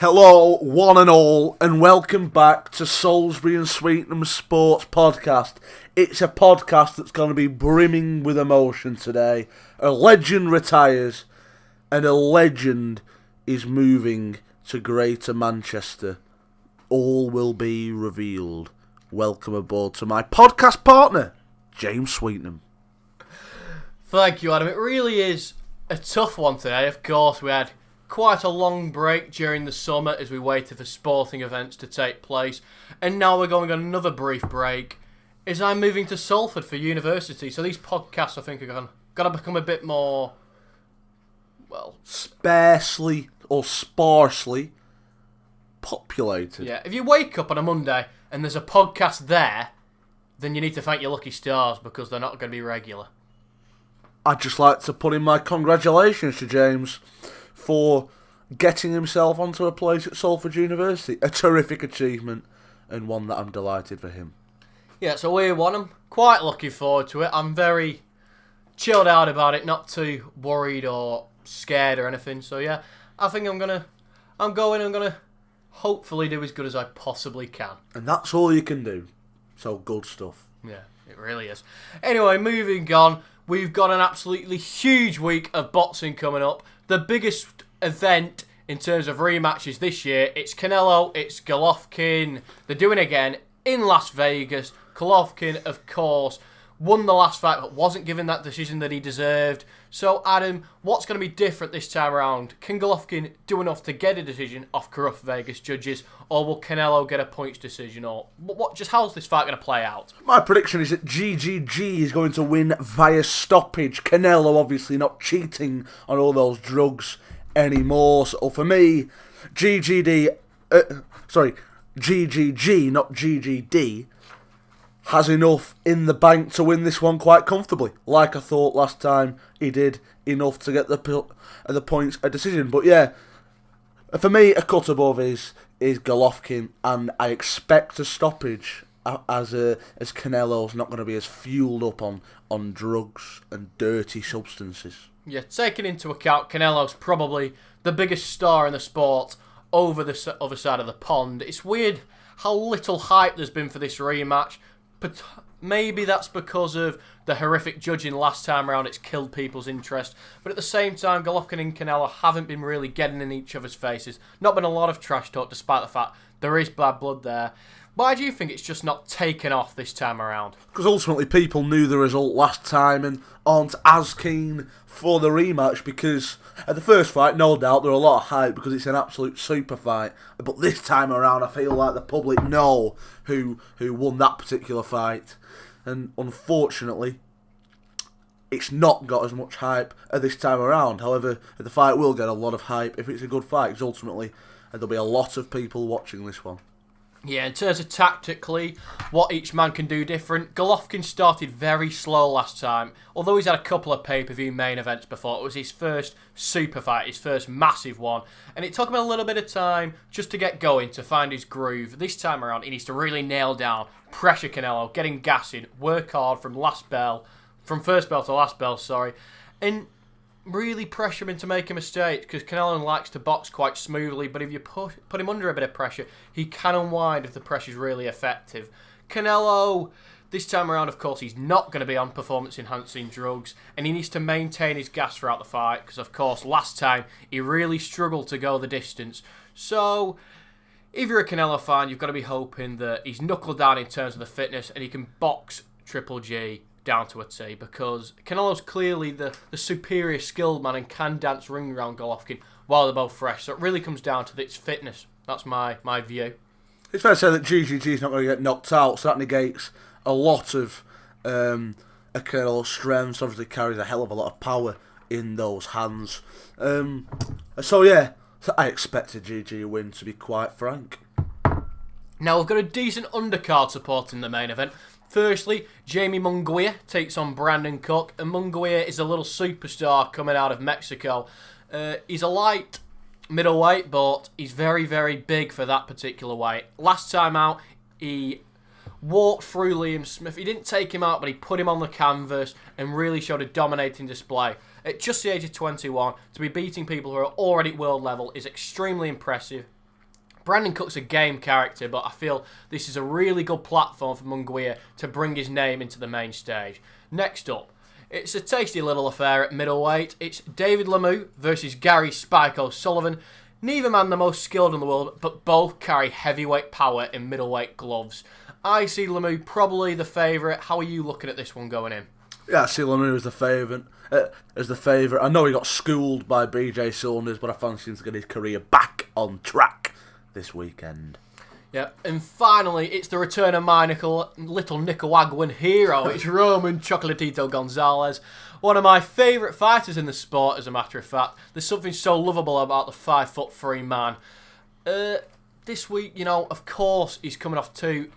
Hello, one and all, and welcome back to Salisbury and Sweetnam Sports Podcast. It's a podcast that's going to be brimming with emotion today. A legend retires, and a legend is moving to Greater Manchester. All will be revealed. Welcome aboard to my podcast partner, James Sweetnam. Thank you, Adam. It really is a tough one today. Of course, we had quite a long break during the summer as we waited for sporting events to take place. And now we're going on another brief break as I'm moving to Salford for university. So these podcasts, I think, are going to become a bit more, sparsely populated. Yeah, if you wake up on a Monday and there's a podcast there, then you need to thank your lucky stars because they're not going to be regular. I'd just like to put in my congratulations to James for getting himself onto a place at Salford University. A terrific achievement, and one that I'm delighted for him. Yeah, it's a weird one. I'm quite looking forward to it. I'm very chilled out about it, not too worried or scared or anything. So yeah, I think I'm gonna hopefully do as good as I possibly can. And that's all you can do. So good stuff. Yeah, it really is. Anyway, moving on. We've got an absolutely huge week of boxing coming up. The biggest event in terms of rematches this year. It's Canelo, it's Golovkin. They're doing it again in Las Vegas. Golovkin, of course, won the last fight but wasn't given that decision that he deserved. So, Adam, what's going to be different this time around? Can Golovkin do enough to get a decision off corrupt Vegas judges, or will Canelo get a points decision? Or how's this fight going to play out? My prediction is that GGG is going to win via stoppage. Canelo obviously not cheating on all those drugs anymore. So for me, GGG, not GGD, has enough in the bank to win this one quite comfortably. Like I thought last time, he did enough to get the points a decision. But yeah, for me, a cut above is Golovkin, and I expect a stoppage as Canelo's not going to be as fueled up on drugs and dirty substances. Yeah, taking into account Canelo's probably the biggest star in the sport over the other side of the pond. It's weird how little hype there's been for this rematch. But maybe that's because of the horrific judging last time around. It's killed people's interest. But at the same time, Golovkin and Canelo haven't been really getting in each other's faces. Not been a lot of trash talk, despite the fact there is bad blood there. Why do you think it's just not taken off this time around? Because ultimately people knew the result last time and aren't as keen for the rematch, because at the first fight, no doubt, there were a lot of hype because it's an absolute super fight. But this time around, I feel like the public know who won that particular fight. And unfortunately, it's not got as much hype at this time around. However, the fight will get a lot of hype if it's a good fight, because ultimately there'll be a lot of people watching this one. Yeah, in terms of tactically, what each man can do different, Golovkin started very slow last time. Although he's had a couple of pay-per-view main events before, it was his first super fight, his first massive one. And it took him a little bit of time just to get going, to find his groove. This time around, he needs to really nail down, pressure Canelo, get him gassing, work hard from first bell to last bell, and really pressure him into making mistakes, because Canelo likes to box quite smoothly, but if you put him under a bit of pressure, he can unwind if the pressure's really effective. Canelo, this time around, of course, he's not going to be on performance-enhancing drugs, and he needs to maintain his gas throughout the fight, because, of course, last time, he really struggled to go the distance. So, if you're a Canelo fan, you've got to be hoping that he's knuckled down in terms of the fitness, and he can box Triple G down to a T, because Canelo's clearly the superior skilled man and can dance ring around Golovkin while they're both fresh. So it really comes down to its fitness. That's my view. It's fair to say that GGG is not going to get knocked out, so that negates a lot of Canelo's strengths. Obviously carries a hell of a lot of power in those hands. So I expect a GG win, to be quite frank. Now we've got a decent undercard support in the main event. Firstly, Jamie Munguia takes on Brandon Cook, and Munguia is a little superstar coming out of Mexico. He's a light middleweight, but he's very, very big for that particular weight. Last time out, he walked through Liam Smith. He didn't take him out, but he put him on the canvas and really showed a dominating display. At just the age of 21, to be beating people who are already at world level is extremely impressive. Brandon Cook's a game character, but I feel this is a really good platform for Munguia to bring his name into the main stage. Next up, it's a tasty little affair at middleweight. It's David Lemieux versus Gary Spike O'Sullivan. Neither man the most skilled in the world, but both carry heavyweight power in middleweight gloves. I see Lemieux probably the favourite. How are you looking at this one going in? Yeah, I see Lemieux as the favourite. I know he got schooled by BJ Saunders, but I fancy him to get his career back on track this weekend. Yeah, and finally, it's the return of my little Nicaraguan hero. It's Roman Chocolatito Gonzalez, one of my favourite fighters in the sport, as a matter of fact. There's something so lovable about the 5'3" man. This week, of course, he's coming off two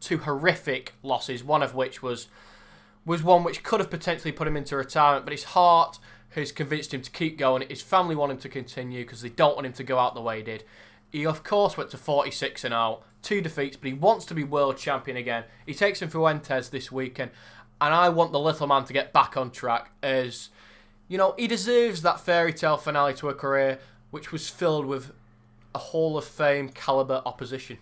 horrific losses, one of which was one which could have potentially put him into retirement, but his heart has convinced him to keep going. His family want him to continue because they don't want him to go out the way he did. He, of course, went to 46-0, 2 defeats, but he wants to be world champion again. He takes him Fuentes this weekend, and I want the little man to get back on track as, he deserves that fairy tale finale to a career which was filled with a Hall of Fame calibre opposition.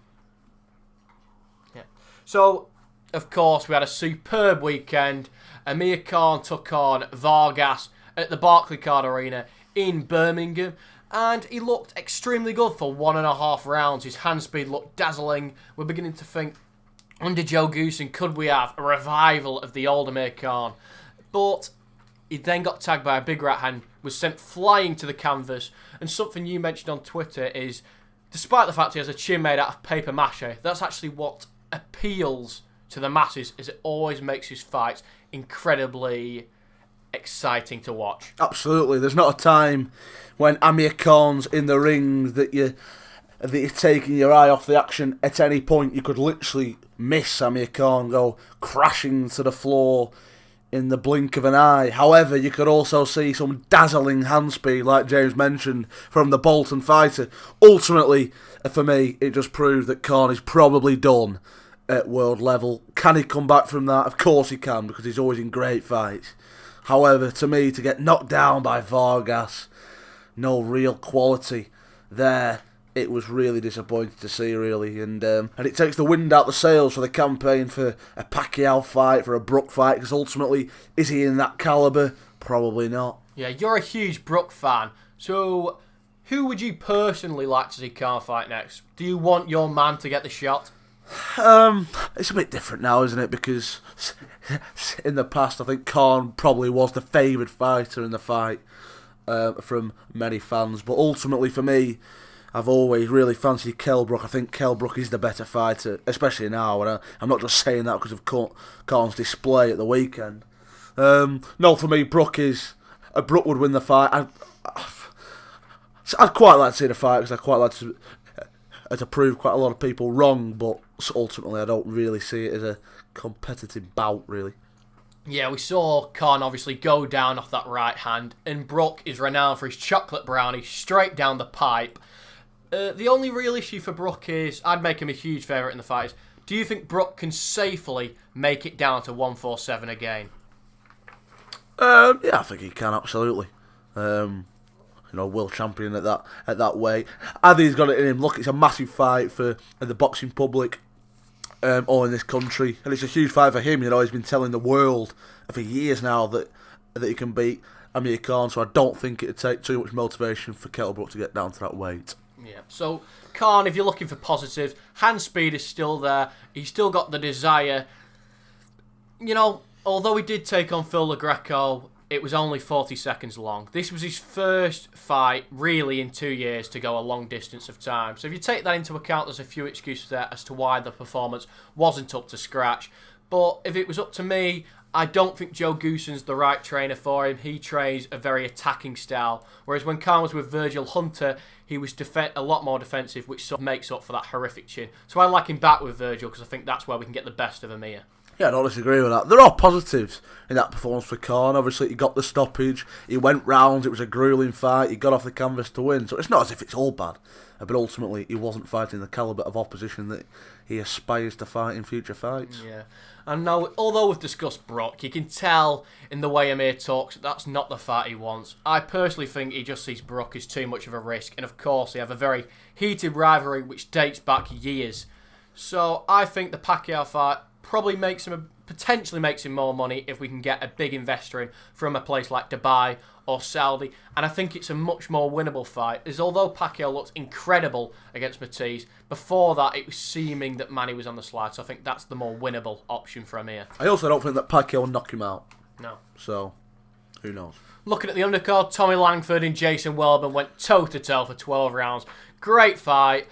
Yeah. So, of course, we had a superb weekend. Amir Khan took on Vargas at the Barclaycard Arena in Birmingham, and he looked extremely good for 1.5 rounds. His hand speed looked dazzling. We're beginning to think, under Joe Goosen, could we have a revival of the old Amir Khan? But he then got tagged by a big right hand, was sent flying to the canvas, and something you mentioned on Twitter is, despite the fact he has a chin made out of paper mache, that's actually what appeals to the masses, as it always makes his fights incredibly exciting to watch. Absolutely. There's not a time when Amir Khan's in the ring that you're taking your eye off the action. At any point, you could literally miss Amir Khan go crashing to the floor in the blink of an eye. However, you could also see some dazzling hand speed, like James mentioned, from the Bolton fighter. Ultimately, for me, it just proves that Khan is probably done at world level. Can he come back from that? Of course he can, because he's always in great fights. However, to me, to get knocked down by Vargas, no real quality there. It was really disappointing to see, really, and it takes the wind out the sails for the campaign for a Pacquiao fight, for a Brook fight, because ultimately, is he in that calibre? Probably not. Yeah, you're a huge Brook fan, so who would you personally like to see Khan fight next? Do you want your man to get the shot? It's a bit different now, isn't it? Because in the past, I think Khan probably was the favoured fighter in the fight from many fans. But ultimately, for me, I've always really fancied Kell Brook. I think Kell Brook is the better fighter, especially now. And I'm not just saying that because of Khan's display at the weekend. No, for me, Brook would win the fight. I'd quite like to see the fight because I quite like to prove quite a lot of people wrong, but ultimately I don't really see it as a competitive bout, really. Yeah, we saw Khan obviously go down off that right hand, and Brook is renowned for his chocolate brownie straight down the pipe. The only real issue for Brook is, I'd make him a huge favourite in the fight, do you think Brook can safely make it down to 147 again? Yeah, I think he can, absolutely. World champion at that weight. I think he's got it in him. Look, it's a massive fight for the boxing public all in this country, and it's a huge fight for him. He's been telling the world for years now that he can beat Amir Khan, so I don't think it would take too much motivation for Kell Brook to get down to that weight. Yeah, so Khan, if you're looking for positives, hand speed is still there. He's still got the desire. Although he did take on Phil LaGreco, it was only 40 seconds long. This was his first fight, really, in 2 years to go a long distance of time. So if you take that into account, there's a few excuses there as to why the performance wasn't up to scratch. But if it was up to me, I don't think Joe Goosen's the right trainer for him. He trains a very attacking style. Whereas when Khan was with Virgil Hunter, he was a lot more defensive, which sort of makes up for that horrific chin. So I like him back with Virgil because I think that's where we can get the best of Amir. Yeah, I don't disagree with that. There are positives in that performance for Khan. Obviously, he got the stoppage. He went round. It was a gruelling fight. He got off the canvas to win. So it's not as if it's all bad. But ultimately, he wasn't fighting the calibre of opposition that he aspires to fight in future fights. Yeah. And now, although we've discussed Brock, you can tell in the way Amir talks that's not the fight he wants. I personally think he just sees Brock as too much of a risk. And of course, they have a very heated rivalry which dates back years. So I think the Pacquiao fight probably potentially makes him more money if we can get a big investor in from a place like Dubai or Saudi. And I think it's a much more winnable fight, as although Pacquiao looked incredible against Matisse, before that it was seeming that Manny was on the slide. So I think that's the more winnable option for Amir. I also don't think that Pacquiao will knock him out. No. So, who knows? Looking at the undercard, Tommy Langford and Jason Welborn went toe-to-toe for 12 rounds. Great fight.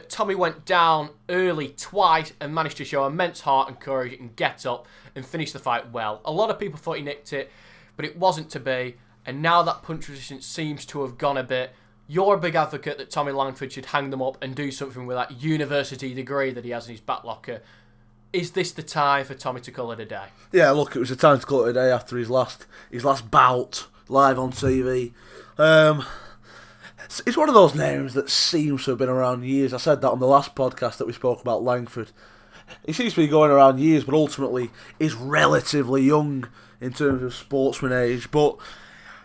Tommy went down early twice and managed to show immense heart and courage and get up and finish the fight well. A lot of people thought he nicked it, but it wasn't to be. And now that punch resistance seems to have gone a bit. You're a big advocate that Tommy Langford should hang them up and do something with that university degree that he has in his back locker. Is this the time for Tommy to call it a day? Yeah, look, it was the time to call it a day after his last bout live on TV. It's one of those names that seems to have been around years. I said that on the last podcast that we spoke about Langford. He seems to be going around years, but ultimately is relatively young in terms of sportsman age. But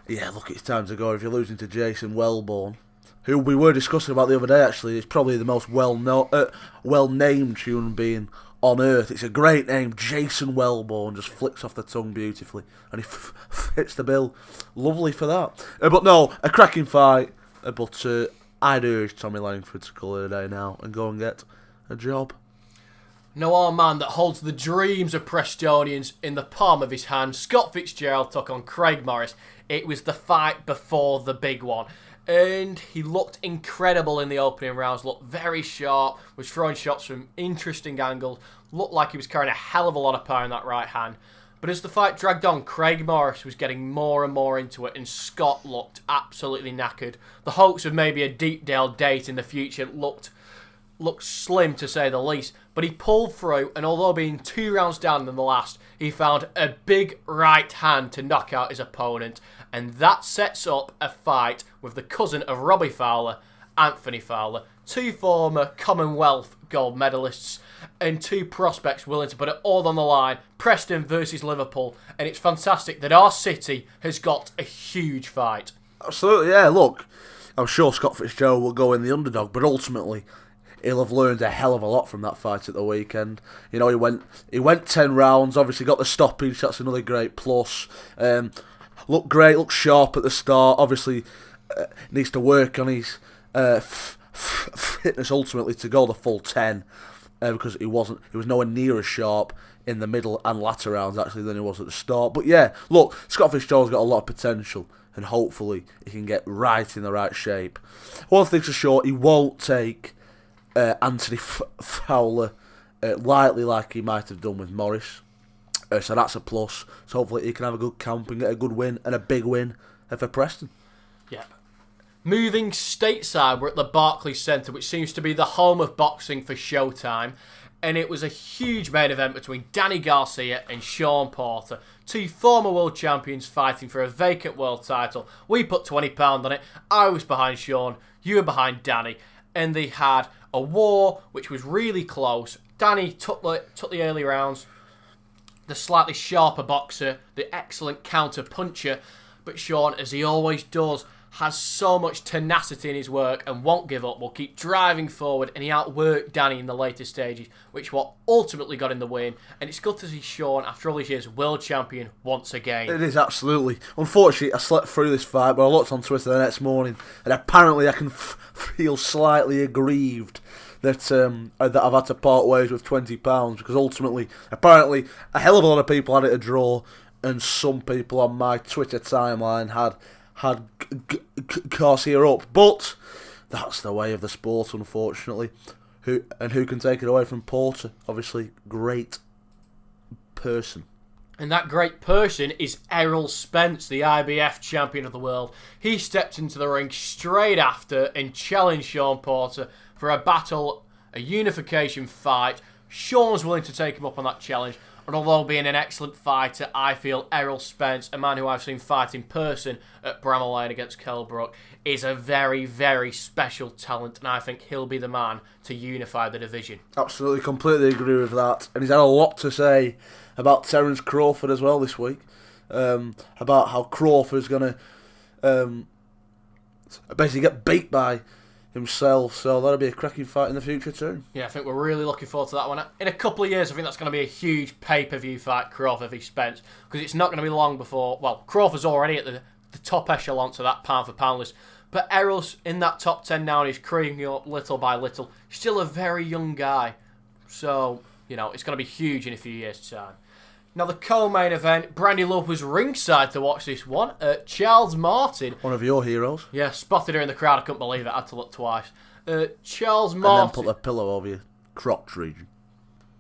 yeah, look, it's time to go. If you're losing to Jason Welborn, who we were discussing about the other day, actually, is probably the most well-named human being on earth. It's a great name, Jason Welborn, just flicks off the tongue beautifully, and he fits the bill. Lovely for that. But no, a cracking fight. But I'd urge Tommy Langford to call it a day now and go and get a job. No, our man that holds the dreams of Prestonians in the palm of his hand, Scott Fitzgerald took on Craig Morris. It was the fight before the big one. And he looked incredible in the opening rounds, looked very sharp, was throwing shots from interesting angles, looked like he was carrying a hell of a lot of power in that right hand. But as the fight dragged on, Craig Morris was getting more and more into it, and Scott looked absolutely knackered. The hopes of maybe a Deepdale date in the future looked slim, to say the least. But he pulled through, and although being 2 rounds down in the last, he found a big right hand to knock out his opponent. And that sets up a fight with the cousin of Robbie Fowler, Anthony Fowler, 2 former Commonwealth gold medalists, and 2 prospects willing to put it all on the line. Preston versus Liverpool, and it's fantastic that our city has got a huge fight. Absolutely, yeah. Look, I'm sure Scott Fitzgerald will go in the underdog, but ultimately he'll have learned a hell of a lot from that fight at the weekend. You know, he went 10 rounds. Obviously got the stoppage. That's another great plus. Looked great. Looked sharp at the start. Obviously needs to work on his fitness ultimately to go the full 10. Because he was nowhere near as sharp in the middle and latter rounds actually than he was at the start. But yeah, look, Scott Fitzgerald's got a lot of potential, and hopefully he can get right in the right shape. One thing's for sure, he won't take Anthony Fowler lightly like he might have done with Morris. So that's a plus. So hopefully he can have a good camp and get a good win, and a big win for Preston. Yep. Moving stateside, we're at the Barclays Centre, which seems to be the home of boxing for Showtime. And it was a huge main event between Danny Garcia and Sean Porter, 2 former world champions fighting for a vacant world title. We put £20 on it. I was behind Sean, you were behind Danny. And they had a war which was really close. Danny took the early rounds, the slightly sharper boxer, the excellent counter puncher. But Sean, as he always does, has so much tenacity in his work and won't give up, will keep driving forward, and he outworked Danny in the later stages, which what ultimately got him the win. And it's good to see Sean, after all these years, world champion once again. It is, absolutely. Unfortunately, I slept through this fight, but I looked on Twitter the next morning, and apparently I can feel slightly aggrieved that I've had to part ways with £20, because ultimately, apparently, a hell of a lot of people had it a draw, and some people on my Twitter timeline had Garcia up, but that's the way of the sport, unfortunately. Who can take it away from Porter? Obviously, great person. And that great person is Errol Spence, the IBF champion of the world. He stepped into the ring straight after and challenged Sean Porter for a battle, a unification fight. Sean's willing to take him up on that challenge. And although being an excellent fighter, I feel Errol Spence, a man who I've seen fight in person at Bramall Lane against Kell Brook, is a very, very special talent, and I think he'll be the man to unify the division. Absolutely, completely agree with that. And he's had a lot to say about Terence Crawford as well this week, about how Crawford's going to basically get beat by himself, so that'll be a cracking fight in the future too. Yeah, I think we're really looking forward to that one. In a couple of years, I think that's going to be a huge pay-per-view fight, Crawford v Spence, because it's not going to be long before, well, Crawford's already at the top echelon to that pound-for-pound list, but Errol's in that top 10 now and he's creeping up little by little. He's still a very young guy, so, it's going to be huge in a few years' time. Now, the co-main event, Brandy Love was ringside to watch this one. Charles Martin. One of your heroes. Yeah, spotted her in the crowd. I couldn't believe it. I had to look twice. Charles Martin. And then put the pillow over your crotch region.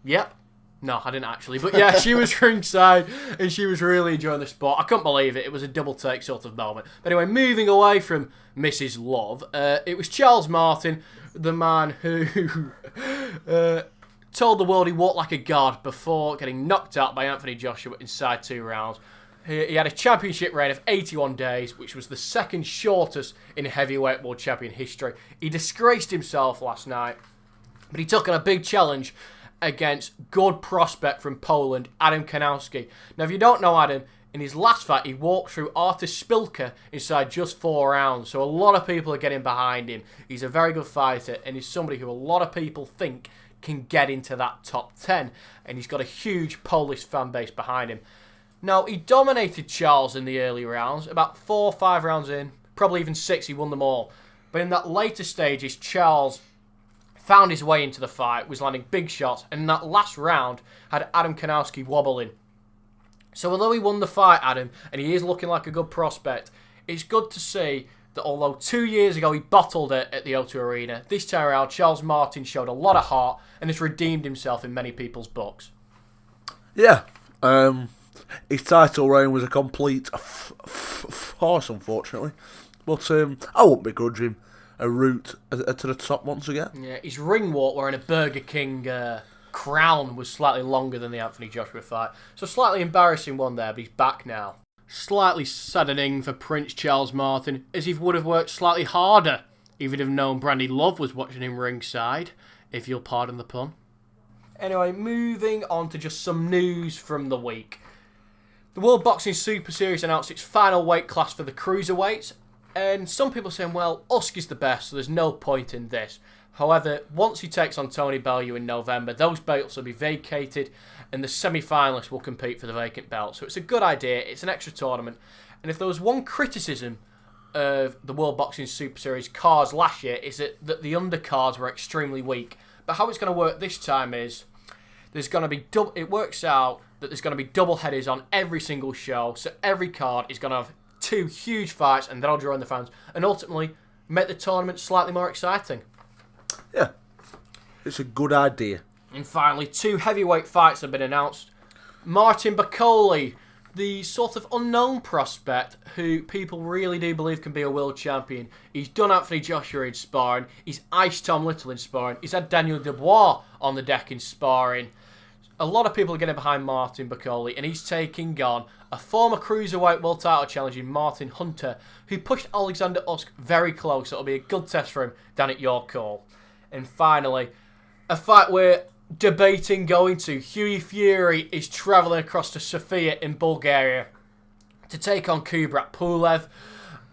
Yep. No, I didn't actually. But yeah, she was ringside and she was really enjoying the spot. I couldn't believe it. It was a double take sort of moment. But anyway, moving away from Mrs. Love, it was Charles Martin, the man who... told the world he walked like a god before getting knocked out by Anthony Joshua inside 2 rounds. He had a championship reign of 81 days, which was the second shortest in heavyweight world champion history. He disgraced himself last night, but he took on a big challenge against good prospect from Poland, Adam Kanowski. Now, if you don't know Adam, in his last fight, he walked through Artur Szpilka inside just 4 rounds, so a lot of people are getting behind him. He's a very good fighter, and he's somebody who a lot of people think can get into that top 10, and he's got a huge Polish fan base behind him. Now, he dominated Charles in the early rounds, about 4 or 5 rounds in, probably even 6, he won them all. But in that later stages, Charles found his way into the fight, was landing big shots, and in that last round, had Adam Kanowski wobbling. So although he won the fight, Adam, and he is looking like a good prospect, it's good to see that although 2 years ago he bottled it at the O2 Arena, this time around Charles Martin showed a lot of heart and has redeemed himself in many people's books. Yeah, his title reign was a complete farce, unfortunately. But I won't begrudge him a route to the top once again. Yeah, his ring walk wearing a Burger King crown was slightly longer than the Anthony Joshua fight. So slightly embarrassing one there, but he's back now. Slightly saddening for Prince Charles Martin, as he would have worked slightly harder if he'd have known Brandy Love was watching him ringside, if you'll pardon the pun. Anyway, moving on to just some news from the week. The World Boxing Super Series announced its final weight class for the cruiserweights, and some people are saying, well, Usyk is the best, so there's no point in this. However, once he takes on Tony Bellew in November, those belts will be vacated and the semi-finalists will compete for the vacant belt. So it's a good idea, it's an extra tournament. And if there was one criticism of the World Boxing Super Series cards last year, is that the undercards were extremely weak. But how it's going to work this time is, there's going to be it works out that there's going to be double headers on every single show, so every card is going to have 2 huge fights and that'll draw in the fans, and ultimately make the tournament slightly more exciting. Yeah, it's a good idea. And finally, 2 heavyweight fights have been announced. Martin Bakole, the sort of unknown prospect who people really do believe can be a world champion. He's done Anthony Joshua in sparring. He's iced Tom Little in sparring. He's had Daniel Dubois on the deck in sparring. A lot of people are getting behind Martin Bakole, and he's taking on a former cruiserweight world title challenger, Martin Hunter, who pushed Alexander Usyk very close. It'll be a good test for him down at York Hall. And finally, a fight we're debating going to. Fury is travelling across to Sofia in Bulgaria to take on Fury-Pulev.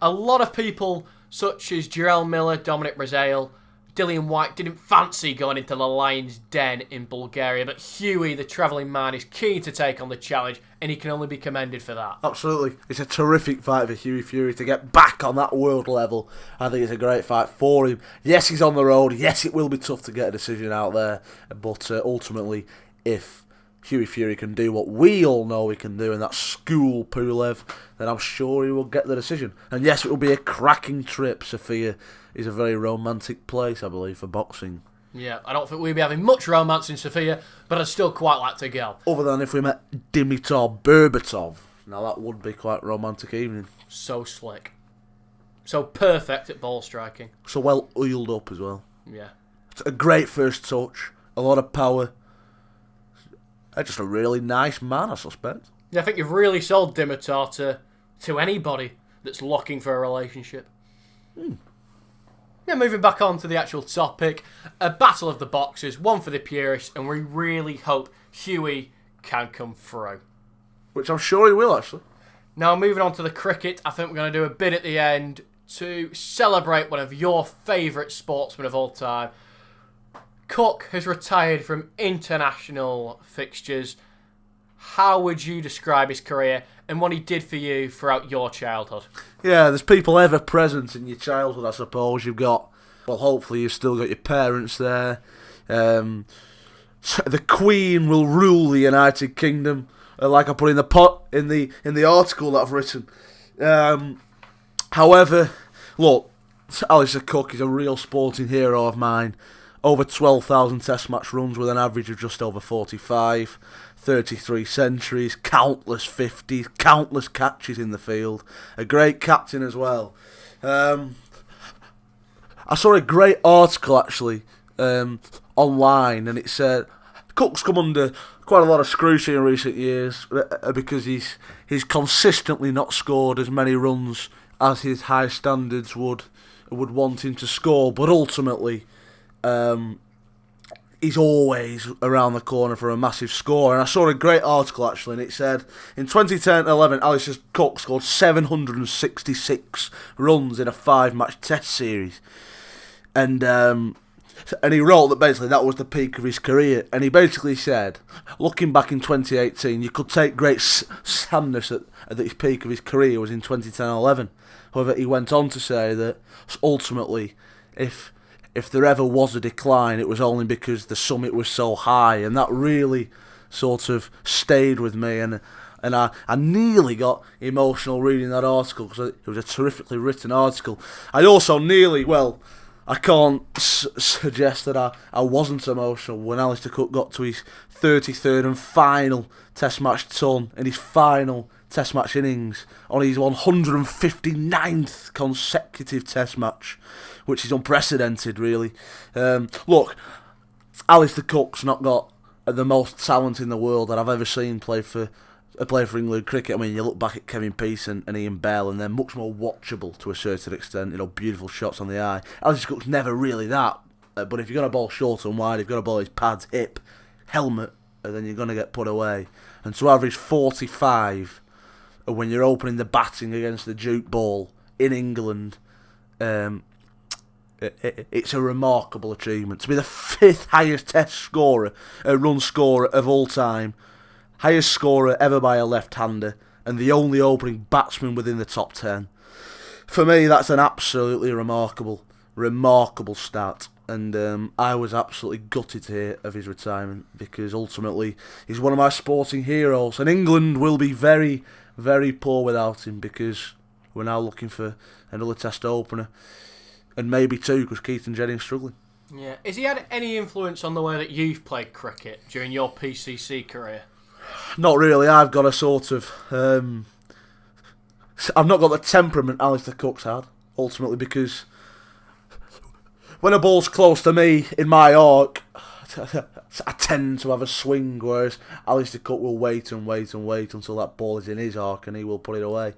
A lot of people, such as Jarrell Miller, Dominic Breazeale, Dillian White, didn't fancy going into the Lion's Den in Bulgaria, but Huey, the travelling man, is keen to take on the challenge, and he can only be commended for that. Absolutely. It's a terrific fight for Huey Fury to get back on that world level. I think it's a great fight for him. Yes, he's on the road. Yes, it will be tough to get a decision out there, but ultimately, if Huey Fury can do what we all know he can do, and that's school Pulev, then I'm sure he will get the decision. And yes, it will be a cracking trip. Sofia is a very romantic place, I believe, for boxing. Yeah, I don't think we'll be having much romance in Sofia, but I'd still quite like to go. Other than if we met Dimitar Berbatov. Now that would be quite a romantic evening. So slick. So perfect at ball striking. So well oiled up as well. Yeah. It's a great first touch. A lot of power. Just a really nice man, I suspect. Yeah, I think you've really sold Dimitar to anybody that's looking for a relationship. Yeah, moving back on to the actual topic. A battle of the boxers, one for the purists, and we really hope Huey can come through. Which I'm sure he will, actually. Now, moving on to the cricket, I think we're going to do a bit at the end to celebrate one of your favourite sportsmen of all time. Cook has retired from international fixtures. How would you describe his career and what he did for you throughout your childhood? Yeah, there's people ever present in your childhood, I suppose. You've got, well, hopefully you've still got your parents there. The Queen will rule the United Kingdom, like I put in the article that I've written. However, look, Alistair Cook is a real sporting hero of mine. Over 12,000 test match runs with an average of just over 45, 33 centuries, countless 50s, countless catches in the field. A great captain as well. I saw a great article actually online, and it said Cook's come under quite a lot of scrutiny in recent years because he's consistently not scored as many runs as his high standards would want him to score, but ultimately he's always around the corner for a massive score. And I saw a great article actually, and it said in 2010-11 Alistair Cook scored 766 runs in a 5-match test series, and he wrote that basically that was the peak of his career. And he basically said, looking back in 2018, you could take great sadness that his peak of his career was in 2010-11. However, he went on to say that ultimately, if there ever was a decline, it was only because the summit was so high, and that really sort of stayed with me, and I nearly got emotional reading that article because it was a terrifically written article. I also nearly, well, I can't suggest that I wasn't emotional when Alistair Cook got to his 33rd and final Test match ton in his final Test match innings on his 159th consecutive Test match, which is unprecedented, really. Look, Alistair Cook's not got the most talent in the world that I've ever seen play for England cricket. I mean, you look back at Kevin Peace and Ian Bell, and they're much more watchable to a certain extent. You know, beautiful shots on the eye. Alistair Cook's never really that. But if you're going to bowl short and wide, you've got to bowl his pads, hip, helmet, and then you're going to get put away. And to average 45 when you're opening the batting against the Duke ball in England, it's a remarkable achievement. To be the 5th highest Test scorer, run scorer of all time, highest scorer ever by a left-hander, and the only opening batsman within the top 10. For me, that's an absolutely remarkable stat. And I was absolutely gutted to hear of his retirement, because ultimately he's one of my sporting heroes. And England will be very, very poor without him, because we're now looking for another Test opener. And maybe 2, because Keaton Jennings struggling. Yeah. Has he had any influence on the way that you've played cricket during your PCC career? Not really. I've got a sort of... I've not got the temperament Alistair Cook's had, ultimately, because when a ball's close to me in my arc, I tend to have a swing, whereas Alistair Cook will wait and wait and wait until that ball is in his arc and he will put it away.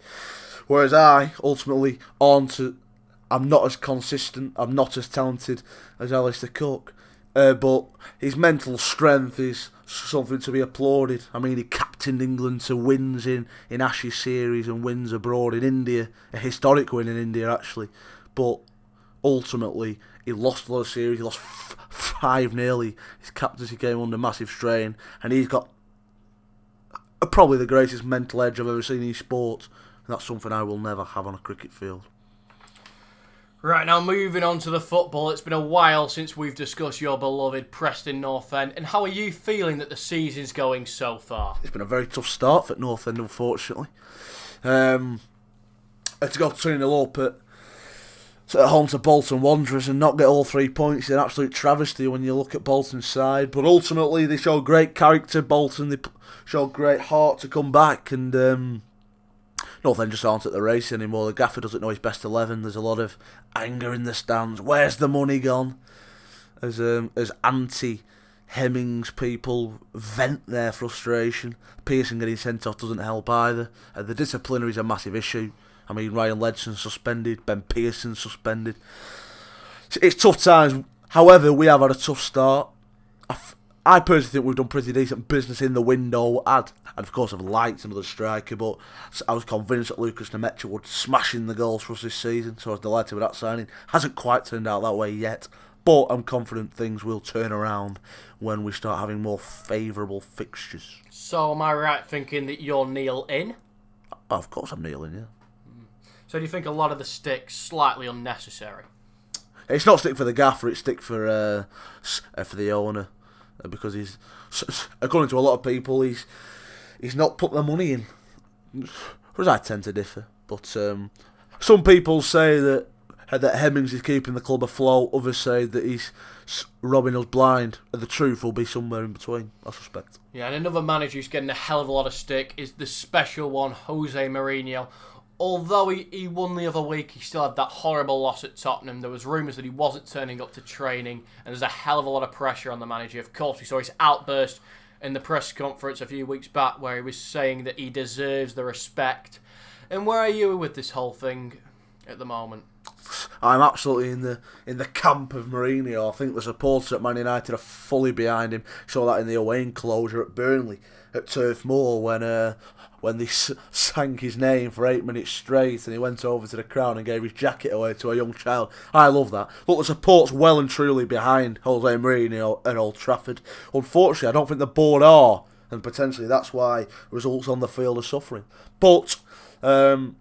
Whereas I, ultimately, I'm not as consistent, I'm not as talented as Alistair Cook, but his mental strength is something to be applauded. I mean, he captained England to wins in Ashes series and wins abroad in India, a historic win in India actually, but ultimately he lost a lot of series. He lost 5-0. His captaincy came under massive strain, and he's got probably the greatest mental edge I've ever seen in sport, and that's something I will never have on a cricket field. Right, now moving on to the football. It's been a while since we've discussed your beloved Preston North End, and how are you feeling that the season's going so far? It's been a very tough start for North End, unfortunately. To go 2-0 up at home to Bolton Wanderers and not get all 3 points is an absolute travesty when you look at Bolton's side. But ultimately, they showed great character, Bolton. They showed great heart to come back, and North End just aren't at the race anymore. The gaffer doesn't know his best 11. There's a lot of anger in the stands. Where's the money gone? As Hemmings people vent their frustration. Pearson getting sent off doesn't help either. The disciplinary is a massive issue. I mean, Ryan Ledson suspended, Ben Pearson suspended. It's tough times. However, we have had a tough start. I personally think we've done pretty decent business in the window. And of course, I've liked another striker, but I was convinced that Lucas Nemecha would smash in the goals for us this season, so I was delighted with that signing. Hasn't quite turned out that way yet, but I'm confident things will turn around when we start having more favourable fixtures. So, am I right thinking that you're Neil in? Of course I'm kneeling, yeah. So, do you think a lot of the stick's slightly unnecessary? It's not stick for the gaffer, it's stick for the owner. Because he's, according to a lot of people, he's not put the money in. Whereas I tend to differ. But some people say that Hemmings is keeping the club afloat. Others say that he's robbing us blind. And the truth will be somewhere in between, I suspect. Yeah, and another manager who's getting a hell of a lot of stick is the special one, Jose Mourinho. Although he won the other week, he still had that horrible loss at Tottenham. There was rumours that he wasn't turning up to training, and there's a hell of a lot of pressure on the manager. Of course, we saw his outburst in the press conference a few weeks back where he was saying that he deserves the respect. And where are you with this whole thing at the moment? I'm absolutely in the camp of Mourinho. I think the supporters at Man United are fully behind him. Saw that in the away enclosure at Burnley at Turf Moor when they sang his name for 8 minutes straight and he went over to the crowd and gave his jacket away to a young child. I love that. Look, the support's well and truly behind Jose Mourinho at Old Trafford. Unfortunately, I don't think the board are, and potentially that's why results on the field are suffering. But I'm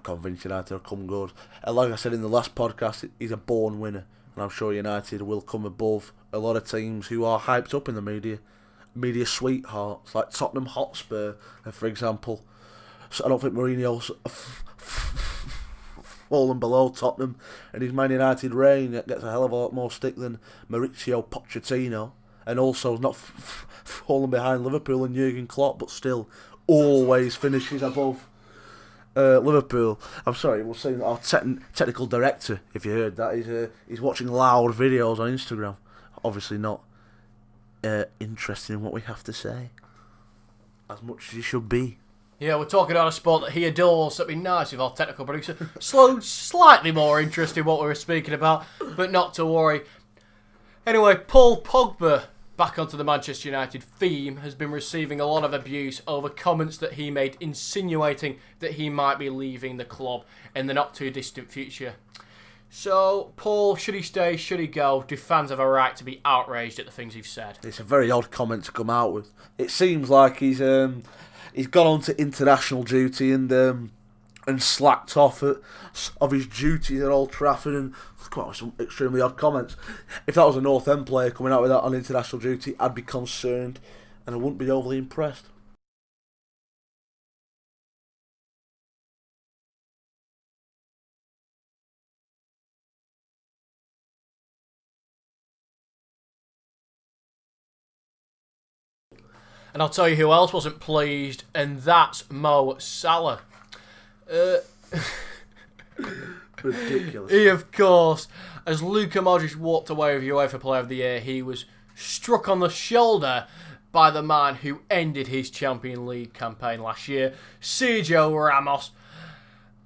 convinced United will come good. And like I said in the last podcast, he's a born winner, and I'm sure United will come above a lot of teams who are hyped up in the media sweethearts like Tottenham Hotspur, for example. So I don't think Mourinho's fallen below Tottenham, and his Man United reign gets a hell of a lot more stick than Mauricio Pochettino, and also not fallen behind Liverpool and Jurgen Klopp, but still always finishes above Liverpool. I'm sorry, we're saying our technical director, if you heard that, he's watching loud videos on Instagram. Obviously not interested in what we have to say, as much as he should be. Yeah, we're talking about a sport that he adores, so it'd be nice if our technical producer slowed slightly more interest in what we were speaking about, but not to worry. Anyway, Paul Pogba, back onto the Manchester United theme, has been receiving a lot of abuse over comments that he made insinuating that he might be leaving the club in the not too distant future. So, Paul, should he stay, should he go? Do fans have a right to be outraged at the things he's said? It's a very odd comment to come out with. It seems like he's gone on to international duty and slacked off of his duties at Old Trafford, and quite some extremely odd comments. If that was a North End player coming out with that on international duty, I'd be concerned and I wouldn't be overly impressed. And I'll tell you who else wasn't pleased, and that's Mo Salah. Ridiculous. He, of course, as Luka Modric walked away with UEFA Player of the Year, he was struck on the shoulder by the man who ended his Champions League campaign last year, Sergio Ramos.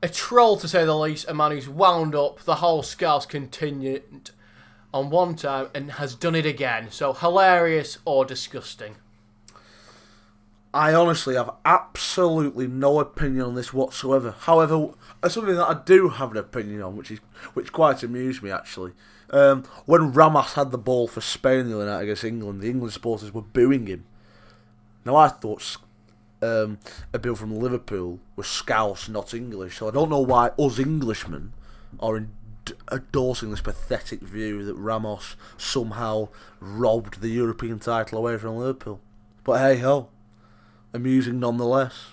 A troll, to say the least, a man who's wound up the whole Scouse contingent on one time and has done it again. So, hilarious or disgusting? I honestly have absolutely no opinion on this whatsoever. However, something that I do have an opinion on, which quite amused me actually. When Ramos had the ball for Spain the other night against England, the England supporters were booing him. Now I thought a bill from Liverpool was Scouse, not English, so I don't know why us Englishmen are endorsing this pathetic view that Ramos somehow robbed the European title away from Liverpool. But hey ho. Amusing nonetheless.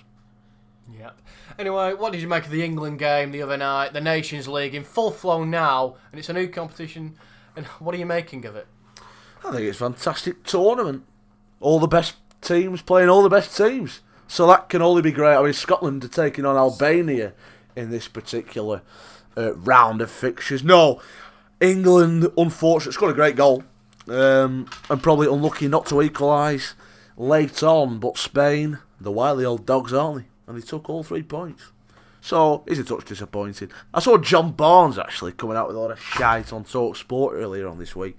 Yep. Anyway, what did you make of the England game the other night? The Nations League in full flow now, and it's a new competition. And what are you making of it? I think it's a fantastic tournament. All the best teams playing all the best teams. So that can only be great. I mean, Scotland are taking on Albania in this particular round of fixtures. No, England, unfortunately, scored a great goal. and probably unlucky not to equalise late on, but Spain, the wily old dogs, aren't they? And they took all 3 points. So, it's a touch disappointing. I saw John Barnes actually coming out with a lot of shite on Talk Sport earlier on this week,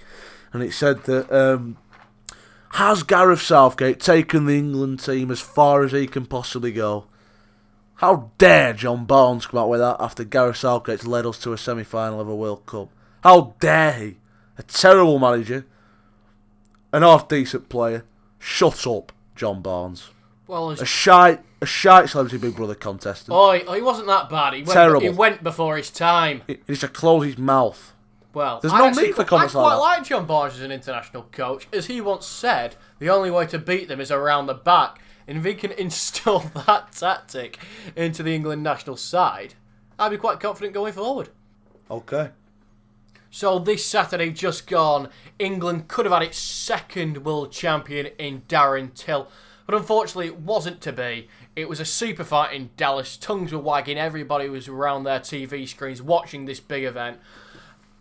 and it said that has Gareth Southgate taken the England team as far as he can possibly go? How dare John Barnes come out with that after Gareth Southgate's led us to a semi-final of a World Cup? How dare he? A terrible manager, an half-decent player. Shut up, John Barnes. Well, a shite Celebrity Big Brother contestant. Oh, he wasn't that bad. He went before his time. He needs to close his mouth. Well, there's no need for comments like that. I quite like John Barnes as an international coach. As he once said, the only way to beat them is around the back. And if he can install that tactic into the England national side, I'd be quite confident going forward. Okay. So this Saturday just gone, England could have had its second world champion in Darren Till. But unfortunately, it wasn't to be. It was a super fight in Dallas. Tongues were wagging. Everybody was around their TV screens watching this big event.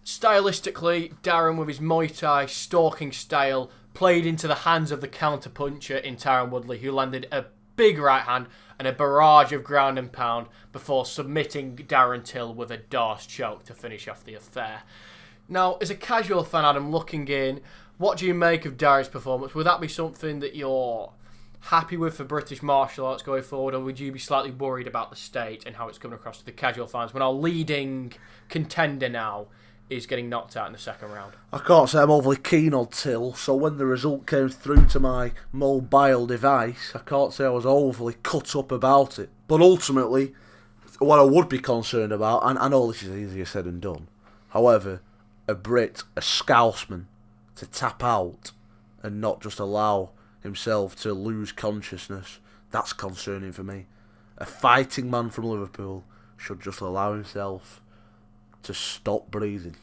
Stylistically, Darren, with his Muay Thai stalking style, played into the hands of the counter-puncher in Tyron Woodley, who landed a big right hand and a barrage of ground and pound before submitting Darren Till with a Darce choke to finish off the affair. Now, as a casual fan, Adam, looking in, what do you make of Darren's performance? Would that be something that you're happy with for British martial arts going forward, or would you be slightly worried about the state and how it's coming across to the casual fans when our leading contender now is getting knocked out in the second round? I can't say I'm overly keen on Till, so when the result came through to my mobile device, I can't say I was overly cut up about it. But ultimately, what I would be concerned about, and I know this is easier said than done, however, a Brit, a Scousman, to tap out and not just allow himself to lose consciousness, that's concerning for me. A fighting man from Liverpool should just allow himself to stop breathing.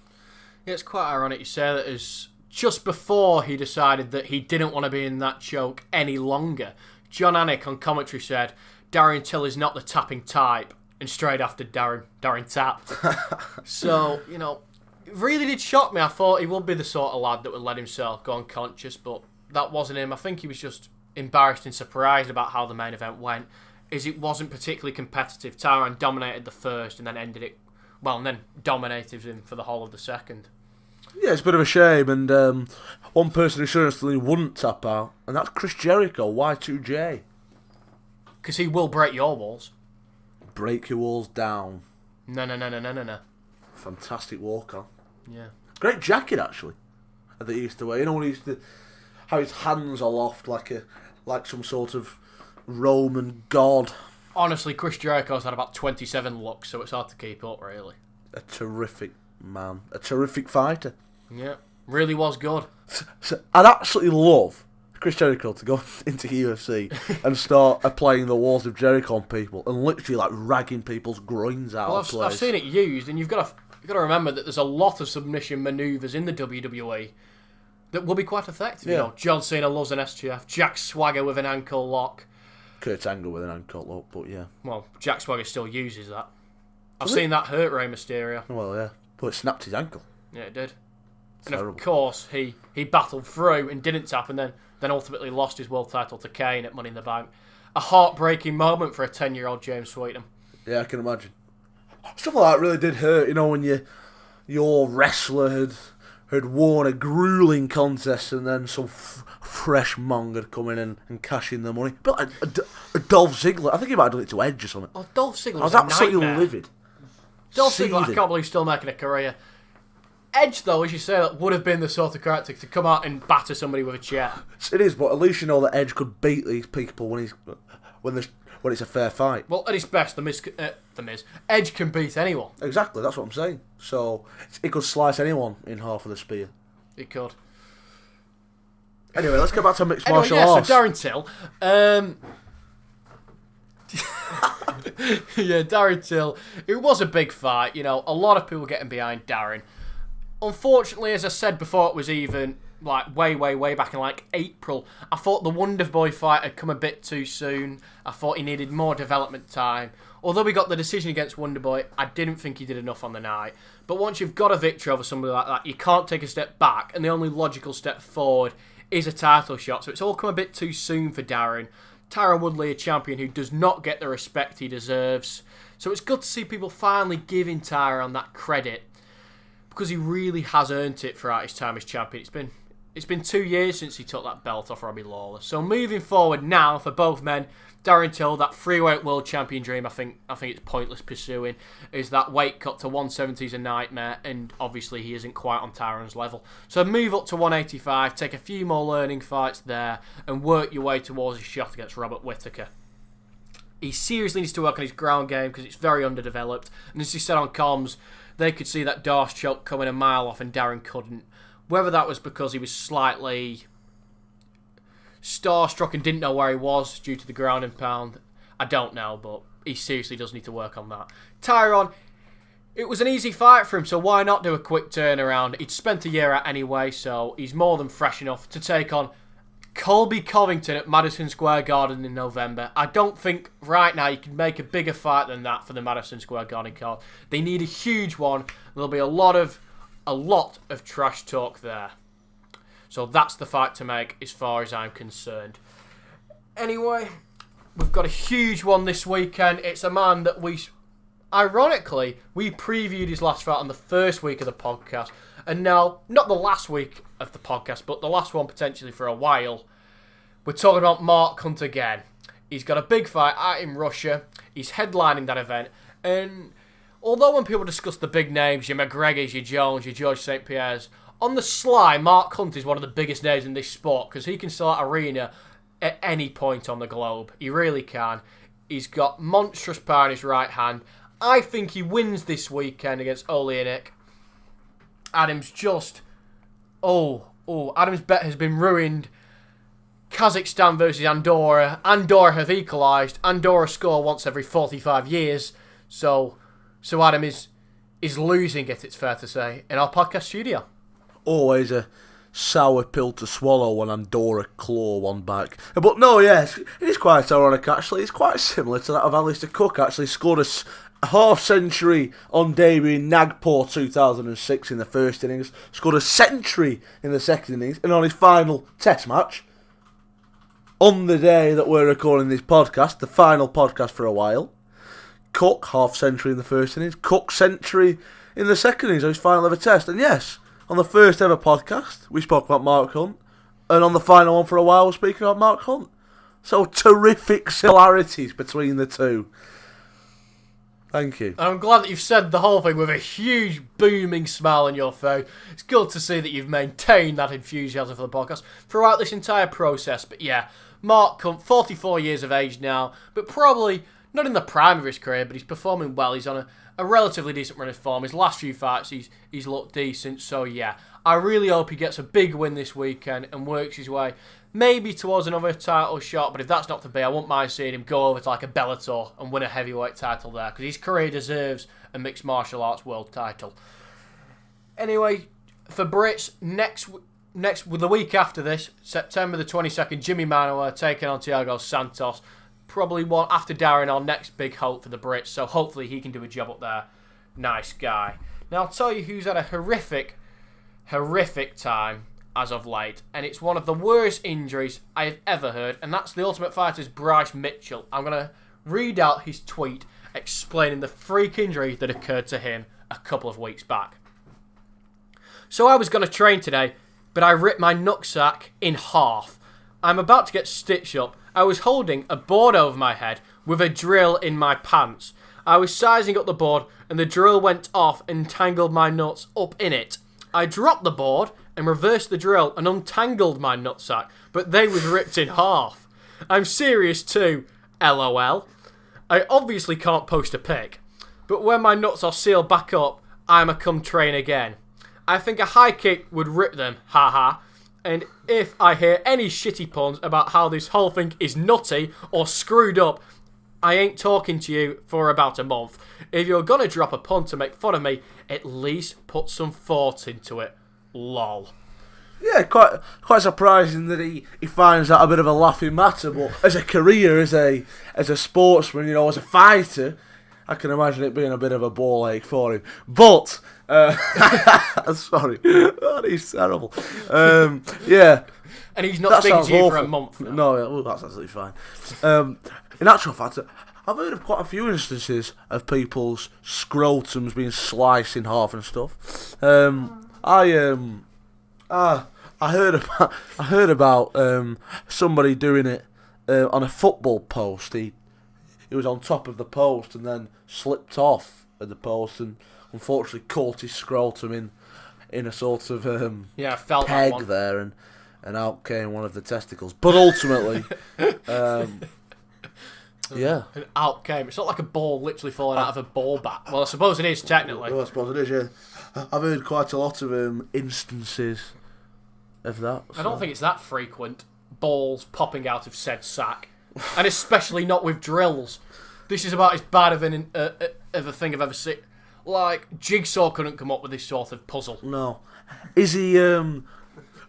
Yeah, it's quite ironic you say that, as just before he decided that he didn't want to be in that choke any longer, John Anik on commentary said, Darren Till is not the tapping type, and straight after Darren tapped. So, you know, it really did shock me. I thought he would be the sort of lad that would let himself go unconscious, but that wasn't him. I think he was just embarrassed and surprised about how the main event went, as it wasn't particularly competitive. Tyron dominated the first and then ended it, well, and then dominated him for the whole of the second. Yeah, it's a bit of a shame, and one person who certainly wouldn't tap out, and that's Chris Jericho, Y2J. Because he will break your walls. Break your walls down. No. Fantastic walk on. Yeah. Great jacket, actually, that he used to wear. You know, when he used to, how his hands are aloft like some sort of Roman god. Honestly, Chris Jericho's had about 27 looks, so it's hard to keep up, really. A terrific man. A terrific fighter. Yeah, really was good. So I'd absolutely love Chris Jericho to go into UFC and start applying the walls of Jericho on people and literally like ragging people's groins out of place. I've seen it used, and you've got to remember that there's a lot of submission manoeuvres in the WWE that will be quite effective. Yeah. You know, John Cena loves an SGF, Jack Swagger with an ankle lock. Kurt Angle with an ankle lock, but yeah. Well, Jack Swagger still uses that. I've seen that hurt Rey Mysterio. Well, yeah. But it snapped his ankle. Yeah, it did. Terrible. And of course, he battled through and didn't tap, and then ultimately lost his world title to Kane at Money in the Bank. A heartbreaking moment for a 10-year-old James Sweetnam. Yeah, I can imagine. Stuff like that really did hurt, you know, when your wrestler had won a grueling contest and then some fresh mong had come in and cash in the money. But like a Dolph Ziggler, I think he might have done it to Edge or something. Oh, Dolph Ziggler was absolutely livid. Dolph Ziggler, I can't believe he's still making a career. Edge, though, as you say, that would have been the sort of character to come out and batter somebody with a chair. It is, but at least you know that Edge could beat these people when it's a fair fight. Well, at his best, the Miz, Edge can beat anyone. Exactly, that's what I'm saying. So he could slice anyone in half with a spear. He could. Anyway, let's go back to mixed martial arts. So Darren Till. Yeah, Darren Till. It was a big fight. You know, a lot of people getting behind Darren. Unfortunately, as I said before it was even, like way back in like April. I thought the Wonderboy fight had come a bit too soon. I thought he needed more development time. Although we got the decision against Wonderboy, I didn't think he did enough on the night. But once you've got a victory over somebody like that, you can't take a step back, and the only logical step forward is a title shot. So it's all come a bit too soon for Darren. Tyron Woodley, a champion who does not get the respect he deserves. So it's good to see people finally giving Tyron that credit, because he really has earned it throughout his time as champion. It's been 2 years since he took that belt off Robbie Lawler. So moving forward now for both men, Darren Till, that freeweight world champion dream, I think it's pointless pursuing. Is that weight cut to 170 is a nightmare, and obviously he isn't quite on Tyron's level. So move up to 185, take a few more learning fights there, and work your way towards his shot against Robert Whittaker. He seriously needs to work on his ground game because it's very underdeveloped. And as he said on comms, they could see that Darce choke coming a mile off and Darren couldn't. Whether that was because he was slightly starstruck and didn't know where he was due to the ground and pound, I don't know, but he seriously does need to work on that. Tyron, it was an easy fight for him, so why not do a quick turnaround? He'd spent a year out anyway, so he's more than fresh enough to take on Colby Covington at Madison Square Garden in November. I don't think right now you can make a bigger fight than that for the Madison Square Garden card. They need a huge one. There'll be a lot of trash talk there. So that's the fight to make as far as I'm concerned. Anyway, we've got a huge one this weekend. It's a man that ironically, we previewed his last fight on the first week of the podcast. And now, not the last week of the podcast, but the last one potentially for a while, we're talking about Mark Hunt again. He's got a big fight out in Russia. He's headlining that event. And although when people discuss the big names, your McGregors, your Jones, your George St. Pierre's, on the sly, Mark Hunt is one of the biggest names in this sport because he can sell that arena at any point on the globe. He really can. He's got monstrous power in his right hand. I think he wins this weekend against Oleinik. Adam's Adam's bet has been ruined. Kazakhstan versus Andorra. Andorra have equalised. Andorra score once every 45 years. So Adam is losing it, it's fair to say, in our podcast studio. Always a sour pill to swallow when Andorra claw one back. But no, yes, it is quite ironic actually. It's quite similar to that of Alistair Cook actually. Scored a half-century on debut in Nagpur 2006 in the first innings. Scored a century in the second innings. And on his final test match, on the day that we're recording this podcast, the final podcast for a while, Cook, half-century in the first innings. Cook, century in the second innings on his final ever test. And yes, on the first ever podcast, we spoke about Mark Hunt. And on the final one for a while, we're speaking about Mark Hunt. So terrific similarities between the two. Thank you. And I'm glad that you've said the whole thing with a huge booming smile on your face. It's good to see that you've maintained that enthusiasm for the podcast throughout this entire process. But yeah, Mark Hunt, 44 years of age now, but probably not in the prime of his career, but he's performing well. He's on a relatively decent run of form. His last few fights, he's looked decent. So yeah, I really hope he gets a big win this weekend and works his way maybe towards another title shot. But if that's not to be, I wouldn't mind seeing him go over to like a Bellator and win a heavyweight title there, because his career deserves a mixed martial arts world title. Anyway, for Brits, next with the week after this, September the 22nd, Jimmy Manuwa taking on Thiago Santos. Probably one after Darren, our next big hope for the Brits. So hopefully he can do a job up there. Nice guy. Now I'll tell you who's had a horrific time as of late, and it's one of the worst injuries I've ever heard, and that's the Ultimate Fighter's Bryce Mitchell. I'm going to read out his tweet explaining the freak injury that occurred to him a couple of weeks back. So I was going to train today, but I ripped my nutsack in half. I'm about to get stitched up. I was holding a board over my head with a drill in my pants. I was sizing up the board and the drill went off and tangled my nuts up in it. I dropped the board and reversed the drill and untangled my nutsack, but they was ripped in half. I'm serious too, LOL. I obviously can't post a pic, but when my nuts are sealed back up, I'm a come train again. I think a high kick would rip them, haha. And if I hear any shitty puns about how this whole thing is nutty or screwed up, I ain't talking to you for about a month. If you're gonna drop a pun to make fun of me, at least put some thought into it. Lol. Yeah, quite surprising that he finds that a bit of a laughing matter. But as a career, as a sportsman, you know, as a fighter, I can imagine it being a bit of a ball ache for him. But sorry, that is terrible. Yeah, and he's not speaking to you for a month now. No, that's absolutely fine. In actual fact, I've heard of quite a few instances of people's scrotums being sliced in half and stuff. I heard about somebody doing it on a football post. He was on top of the post and then slipped off at the post and unfortunately caught his scrotum in a sort of I felt peg that one. there, and out came one of the testicles. But ultimately, yeah. And out came. It's not like a ball literally falling out of a ball bat. Well, I suppose it is technically. Well, I suppose it is, yeah. I've heard quite a lot of instances of that. I don't think it's that frequent. Balls popping out of said sack, and especially not with drills. This is about as bad of a thing I've ever seen. Like, Jigsaw couldn't come up with this sort of puzzle. No. Is he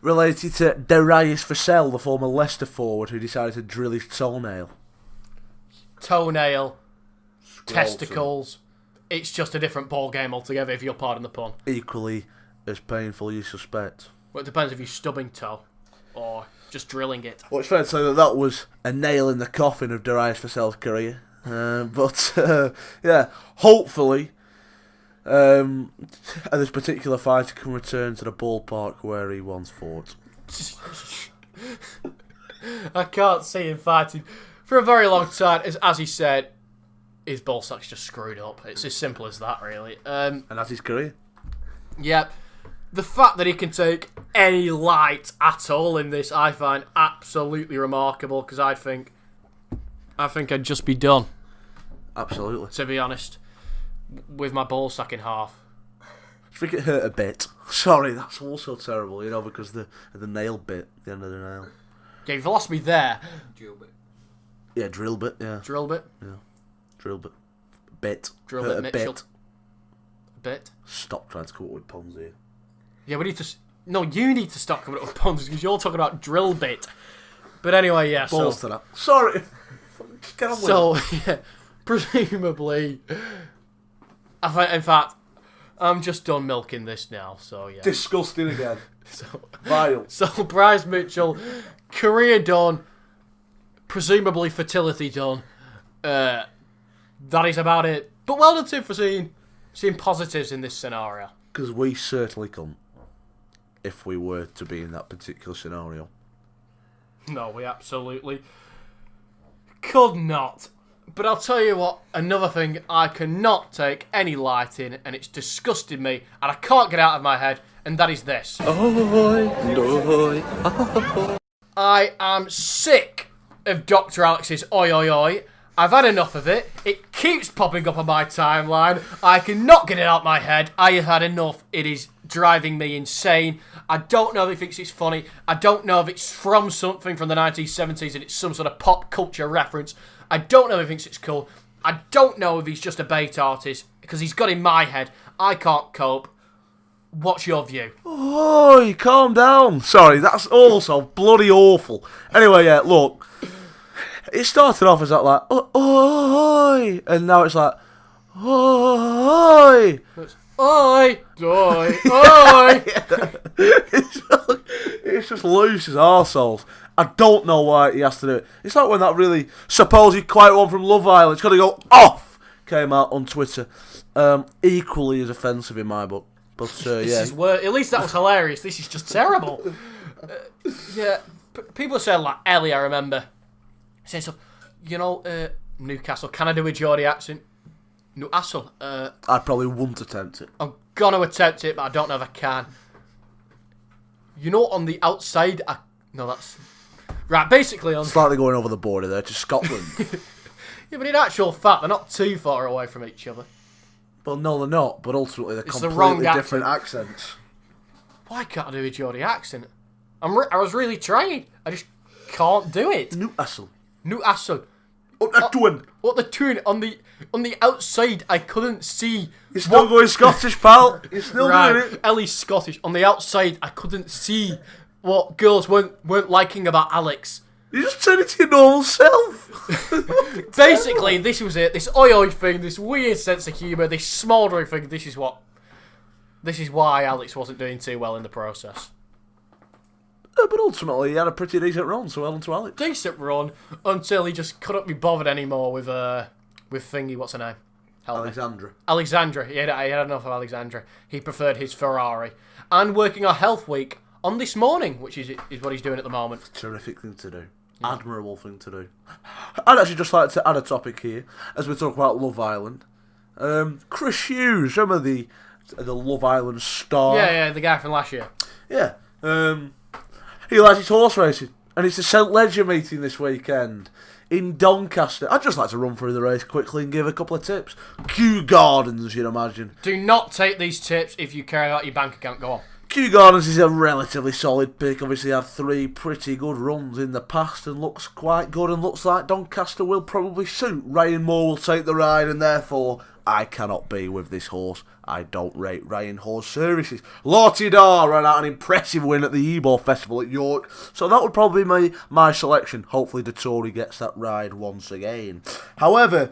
related to Darius Vassell, the former Leicester forward who decided to drill his toenail? Toenail, testicles. It's just a different ball game altogether, if you'll pardon the pun. Equally as painful, you suspect. Well, it depends if you're stubbing toe or just drilling it. Well, it's fair to say that was a nail in the coffin of Darius Vassell's career. Yeah, hopefully this particular fighter can return to the ballpark where he once fought. I can't see him fighting for a very long time. As he said, his ballsack's just screwed up. It's as simple as that, really. And that's his career. Yep. The fact that he can take any light at all in this, I find absolutely remarkable, because I think I'd just be done. Absolutely. To be honest, with my ballsack in half. I think it hurt a bit. Sorry, that's also terrible, you know, because the nail bit, the end of the nail. Yeah, you've lost me there. Drill bit. Yeah, drill bit, yeah. Drill bit? Yeah. Drill bit. Bit. Drill hurt bit, a Mitchell. bit. Bit? Stop trying to come up with puns here. Yeah, we need to... No, you need to stop coming up with puns, because you're talking about drill bit. But anyway, yeah, Balls to that. Sorry. Just get on with it. So, yeah, presumably... In fact, I'm just done milking this now, so yeah. Disgusting again. So, Vile. So, Bryce Mitchell, career done, presumably fertility done. That is about it. But well done to him for seeing positives in this scenario. Because we certainly couldn't, if we were to be in that particular scenario. No, we absolutely could not. But I'll tell you what, another thing I cannot take any light in, and it's disgusted me, and I can't get out of my head, and that is this. I am sick of Dr. Alex's oi oi oi. I've had enough of it. It keeps popping up on my timeline. I cannot get it out of my head. I have had enough. It is driving me insane. I don't know if he thinks it's funny. I don't know if it's from something from the 1970s and it's some sort of pop culture reference. I don't know if he thinks it's cool. I don't know if he's just a bait artist, because he's got in my head. I can't cope. What's your view? Oh, calm down. Sorry, that's also bloody awful. Anyway, yeah, look. It started off as that, like, oi, and now it's like, oi. It's, oi, oi, oi. It's just loose as arseholes. I don't know why he has to do it. It's like when that really supposed quiet one from Love Island, it's got to go off, came out on Twitter. Equally as offensive in my book. But This is at least that was hilarious. This is just terrible. Yeah, people say like Ellie, I remember. Saying stuff, you know, Newcastle, can I do a Geordie accent? Newcastle. I probably wouldn't attempt it. I'm gonna attempt it, but I don't know if I can. You know, on the outside, no, that's... Right, basically on... Slightly going over the border there to Scotland. Yeah, but in actual fact, they're not too far away from each other. Well, no, they're not, but ultimately they're It's completely the wrong different accents. Why can't I do a Geordie accent? I was really trying. I just can't do it. Newcastle. Newcastle. Up the twin. What the twin? On the outside, I couldn't see. You're still going Scottish, pal. You're still doing it. Ellie's Scottish. On the outside, I couldn't see what girls weren't liking about Alex. You just turn into your normal self. Basically, this was it. This oi thing, this weird sense of humour, this smouldering thing. This is why Alex wasn't doing too well in the process. But ultimately, he had a pretty decent run, so well done to Alex. Decent run until he just couldn't be bothered anymore with Thingy. What's her name? Alexandra. He had enough of Alexandra. He preferred his Ferrari. And working on Health Week on this morning, which is what he's doing at the moment. Terrific thing to do. Yeah. Admirable thing to do. I'd actually just like to add a topic here as we talk about Love Island. Chris Hughes, remember the Love Island star? Yeah, the guy from last year. Yeah. He likes his horse racing, and it's a St Leger meeting this weekend in Doncaster. I'd just like to run through the race quickly and give a couple of tips. Kew Gardens, you'd imagine. Do not take these tips if you care about your bank account. Go on. Kew Gardens is a relatively solid pick. Obviously had 3 pretty good runs in the past and looks quite good, and looks like Doncaster will probably suit. Ryan Moore will take the ride, and therefore I cannot be with this horse. I don't rate Ryan Horse Services. Lottie Dar ran out an impressive win at the Ebor Festival at York, so that would probably be my selection. Hopefully the Tory gets that ride once again. However,